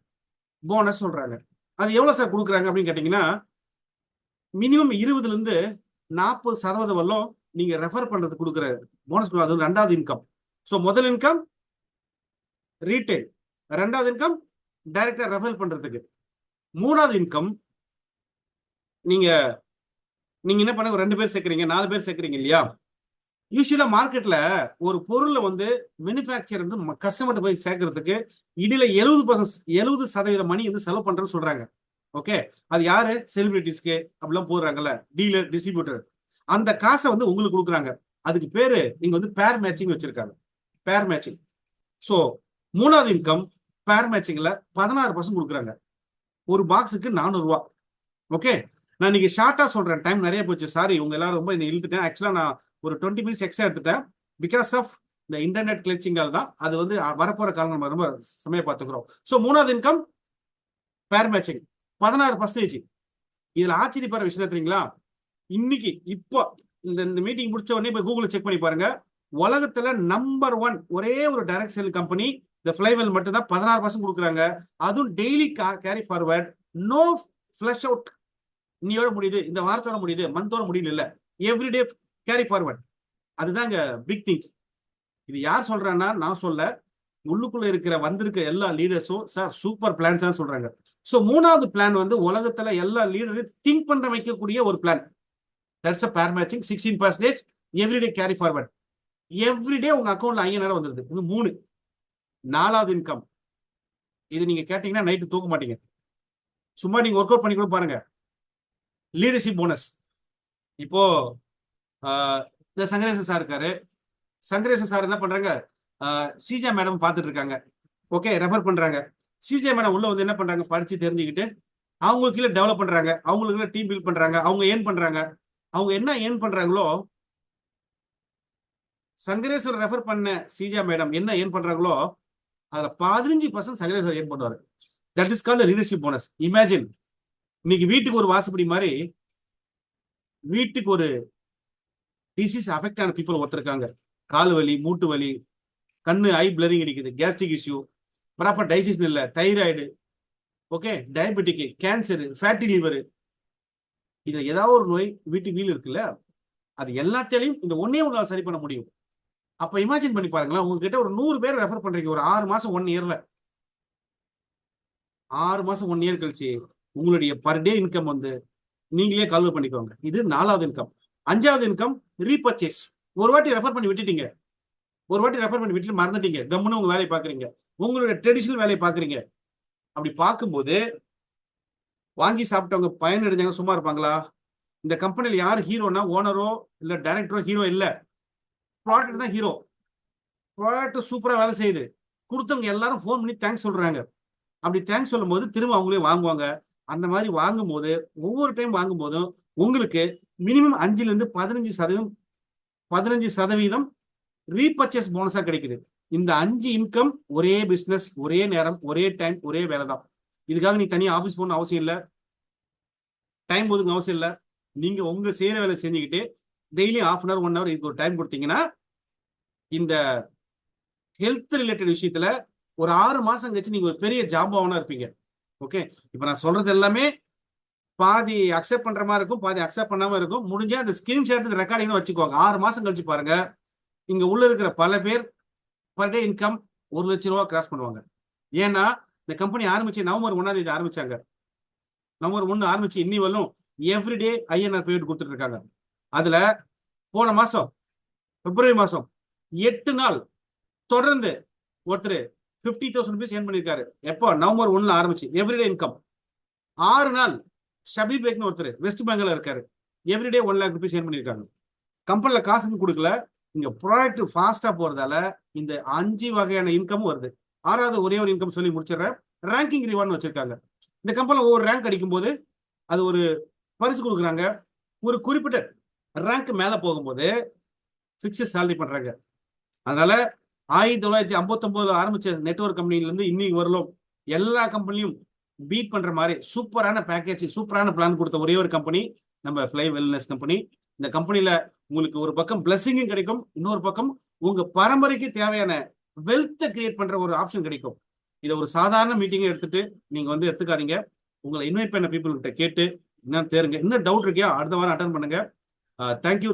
போனஸ் சொல்றாங்க. அது எவ்வளவு சார் கொடுக்குறாங்க அப்படின்னு கேட்டீங்கன்னா, மினிமம் 20ல இருந்து 40% வரலும் நீங்க ரெஃபர் பண்றது கொடுக்குற போனஸ். அது 2வது இன்கம். ஸோ முதல் இன்கம் ரீட்டைல், 2வது இன்கம் டைரக்டா ரெஃபர் பண்றதுக்கு, 3வது இன்கம் நீங்க என்ன பண்ண 2 பேர் சேர்க்கறீங்க, 4 பேர் சேர்க்கறீங்க இல்லையா. யூஸ்வலா மார்க்கெட்ல ஒரு பொருளை வந்து மேனுஃபேக்சர் வந்து கஸ்டமர்கிட்ட போய் சேர்க்கறதுக்கு இடையில 70% மணி வந்து செலவு பண்றேன்னு சொல்றாங்க. ஓகே, அது யாரு? செலிபிரிட்டிஸ்க்கு அப்படிலாம் போடுறாங்கல்ல, டீலர் டிஸ்ட்ரிபியூட்டர். அந்த காசை வந்து உங்களுக்கு கொடுக்குறாங்க. அதுக்கு பேரு இங்க வந்து பேர் மேட்சிங் வச்சிருக்காங்க. பேர் மேட்சிங். ஸோ 3வது இன்கம் பேர் மேட்சிங்ல 16% கொடுக்குறாங்க. ஒரு பாக்ஸுக்கு 400 ரூபா. ஓகே, நான் இன்னைக்கு ஷார்ட்டா சொல்றேன், டைம் நிறைய போச்சு, சாரி உங்க எல்லாரும் ரொம்ப இழுத்துட்டேன். ஆக்சுவலா நான் ஒரு 20 மினிட்ஸ் எக்ஸ்ட்ரா எடுத்துட்டேன். பிகாஸ் ஆஃப் இந்த இன்டர்நெட் கிளச்சிங்கால் தான். அது வந்து வரப்போற காலம் நம்ம ரொம்ப சமயம் பார்த்துக்கிறோம். ஸோ 3வது இன்கம் பேர் மேட்சிங் 16%. இதுல ஆச்சரியப்படுற விஷயம் தெரியுங்களா, இன்னைக்கு இப்போ இந்த மீட்டிங் முடிச்ச உடனே போய் கூகுள் செக் பண்ணி பாருங்க, உலகத்துல நம்பர் 1 ஒரே ஒரு டைரக்ட் சேல் கம்பெனி இந்த ஃபிளைவெல் மட்டும் தான் 16% கொடுக்குறாங்க. அதுவும் daily carry forward, no flush out. இன்னையோட முடியுது, இந்த வாரத்தோட முடியுது, மந்தோட முடியல, இல்ல, எவ்ரிடே கேரி ஃபார்வர்ட். அதுதாங்க பிக் திங். இது யார் சொல்றான்னா நான் சொல்ல, உள்ளுக்குள்ள இருக்கிற வந்திருக்க எல்லா லீடர்ஸும் சார் சூப்பர் பிளான்ஸ் தான் சொல்றாங்க. சோ 3வது பிளான் வந்து உலகத்துல எல்லா லீடரையும் திங்க் பண்ற வைக்கக்கூடிய ஒரு plan. That's a pair matching 16% everyday carry forward. Everyday உங்க அக்கௌண்ட்ல 5000 வந்துருது. இது 3. 4வது இன்கம், இது நீங்க கேட்டீங்கன்னா நைட்டு தூக்க மாட்டீங்க. சும்மா நீங்க ஒர்க் அவுட் பண்ணி கூட பாருங்க. Leadership bonus. இப்போ இந்த சங்கரேசன் சார் இருக்காரு. சங்கரேசன் சார் என்ன பண்றாங்க, சிஜே மேடம் பார்த்துட்டு இருக்காங்க. ஓகே, ரெஃபர் பண்றாங்க. சிஜே மேடம் உள்ள வந்து என்ன பண்றாங்க, படிச்சு தெரிஞ்சுக்கிட்டு அவங்க கீழே டெவலப் பண்றாங்க, அவங்களுக்கு டீம் பில்ட் பண்றாங்க, அவங்க ஏர்ன் பண்றாங்க. அவங்க என்ன ஏர்ன் பண்றாங்களோ, சங்கரேஸ்வர் ரெஃபர் பண்ண சிஜா மேடம் என்ன ஏர்ன் பண்றாங்களோ அதுல 15% சங்கரேஸ்வர் ஏர்ன் பண்ணுவாரு. That is called leadership bonus. Imagine, இன்னைக்கு வீட்டுக்கு ஒரு வாசப்படி மாதிரி வீட்டுக்கு ஒரு டிசீஸ் அஃபெக்ட் ஆன பீப்புள் ஒருத்தர் இருக்காங்க. கால் வலி, மூட்டு வலி, கண்ணு ஐ பிளரிங் அடிக்குது, கேஸ்ட்ரிக் இஷ்யூ, ப்ராப்பர் டைஜஷன் இல்ல, thyroid, okay, diabetic, cancer, fatty liver, இது ஏதாவது ஒரு நோய் வீட்டுக்கு வீல் இருக்குல்ல, அது எல்லாத்தையும் இந்த ஒன்னே ஒரு நாள் சரி பண்ண முடியும். அப்ப இமேஜின் பண்ணி பாருங்களேன், உங்ககிட்ட ஒரு 100 பேர் ரெஃபர் பண்றீங்க ஒரு 6 மாசம் 1 இயர்ல. 6 மாசம் 1 இயர் கழிச்சு உங்களுடைய பர் டே இன்கம் வந்து நீங்களே கால்குலேட் பண்ணிக்கோங்க. இது 4வது இன்கம். 5வது இன்கம் ரீபர்ச்சேஸ். ஒரு வாட்டி ரெஃபர் பண்ணி விட்டுட்டீங்க, ஒரு வாட்டி ரெஃபர் பண்ணி விட்டுட்டு மறந்துட்டீங்க, கம்முன்னு உங்க வேலையை பாக்குறீங்க, உங்களுடைய ட்ரெடிஷனல் வேலையை பாக்குறீங்க. அப்படி பார்க்கும்போது வாங்கி சாப்பிட்டவங்க பயன் அடைஞ்சாங்க சும்மா இருப்பாங்களா? இந்த கம்பெனியில் யார் ஹீரோனா, ஓனரோ இல்ல டைரக்டரோ ஹீரோ இல்ல, ப்ராடக்ட் தான் ஹீரோ. ப்ராடக்ட் சூப்பரா வேலை செய்யுது, கொடுத்தவங்க எல்லாரும் ஃபோன் பண்ணி தேங்க்ஸ் சொல்றாங்க. அப்படி தேங்க்ஸ் சொல்லும் போது திரும்ப அவங்களே வாங்குவாங்க. அந்த மாதிரி வாங்கும் போது ஒவ்வொரு டைம் வாங்கும் போதும் உங்களுக்கு மினிமம் 5ல இருந்து 15% ரீபர்ச்சேஸ் போனஸா கிடைக்குது. இந்த 5 இன்கம் ஒரே பிசினஸ், ஒரே நேரம், ஒரே டைம், ஒரே வேலை தான். இதுக்காக நீ தனியா ஆபீஸ் போகணும் அவசியம் இல்லை, டைம் ஒதுங்க அவசியம் இல்லை. நீங்க உங்க செய்யற வேலை செஞ்சுக்கிட்டு டெய்லி 1/2 hour 1 hour இதுக்கு ஒரு டைம் கொடுத்தீங்கன்னா இந்த ஹெல்த் ரிலேட்டட் விஷயத்துல ஒரு 6 மாசம் கழிச்சு நீங்க ஒரு பெரிய ஜாம்பவானா இருப்பீங்க. ஓகே, இப்ப நான் சொல்றது எல்லாமே பாதி அக்செப்ட் பண்ற மாதிரி இருக்கும், பாதி அக்செப்ட் பண்ணாம இருக்கும். முடிஞ்சா அந்த ஸ்கிரீன்ஷாட் ரெக்கார்டிங் வச்சுக்கோங்க. 6 மாசம் கழிச்சு பாருங்க, இங்க உள்ள இருக்கிற பல பேர் பர் டே இன்கம் 1 லட்சம் ரூபாய் கிராஸ் பண்ணுவாங்க. ஏன்னா இந்த கம்பெனி ஆரம்பிச்சு நவம்பர் 1ஆம் தேதி ஆரம்பிச்சாங்க. நவம்பர் 1 ஆரம்பிச்சு இன்னி வரலும் எவ்ரிடே ஐஎன்ஆர் பேமெண்ட் கொடுத்துட்டு இருக்காங்க. அதுல போன மாசம் பிப்ரவரி மாசம் 8 நாள் தொடர்ந்து ஒருத்தர் 50,000 rupees ஏர்ன் பண்ணிருக்காரு. எப்போ? நவம்பர் 1ல ஆரம்பிச்சு எவ்ரிடே இன்கம். 6 நாள் ஷபீர் பேக்னு ஒருத்தர் வெஸ்ட் பெங்கால்ல இருக்காரு, எவ்ரிடே 1 lakh rupees ஏர்ன் பண்ணிருக்காங்க. கம்பெனில காசுக்கு கொடுக்கல, இங்க ப்ராடக்ட் ஃபாஸ்டா போறதால இந்த 5 வகையான இன்கம் வருது. 6வது ஒரே ஒரு இன்கம் சொல்லி முடிச்சிடறேன். ரேங்கிங் ரிவார்ட்னு வச்சிருக்காங்க. இந்த கம்பெனில ஒவ்வொரு ரேங்க் அடிக்கும் போது அது ஒரு பரிசு கொடுக்குறாங்க. ஒரு குறிப்பிட்ட ரேங்க் மேல போகும்போது பிக்ஸட் சேலரி பண்றாங்க. அதனால 1959 ஆரம்பிச்ச நெட்வொர்க் கம்பெனில இருந்து இன்னைக்கு வரலும் எல்லா கம்பெனியும் பீட் பண்ற மாதிரி சூப்பரான பேக்கேஜ், சூப்பரான பிளான் கொடுத்த ஒரே ஒரு கம்பெனி நம்ம ஃப்ளை வெல்னஸ் கம்பெனி. இந்த கம்பெனில உங்களுக்கு ஒரு பக்கம் பிளஸிங்கும் கிடைக்கும், இன்னொரு பக்கம் உங்க பரம்பரைக்கு தேவையான வெல்த்தை கிரியேட் பண்ற ஒரு ஆப்ஷன் கிடைக்கும். இதை ஒரு சாதாரண மீட்டிங்கை எடுத்துட்டு நீங்க வந்து எடுத்துக்காதீங்க. உங்களை இன்வைட் பண்ண பீப்புள் கிட்ட கேட்டு என்ன தேருங்க. இன்னும் டவுட் இருக்கியா அடுத்த வாரம் அட்டன் பண்ணுங்க. தேங்க்யூ.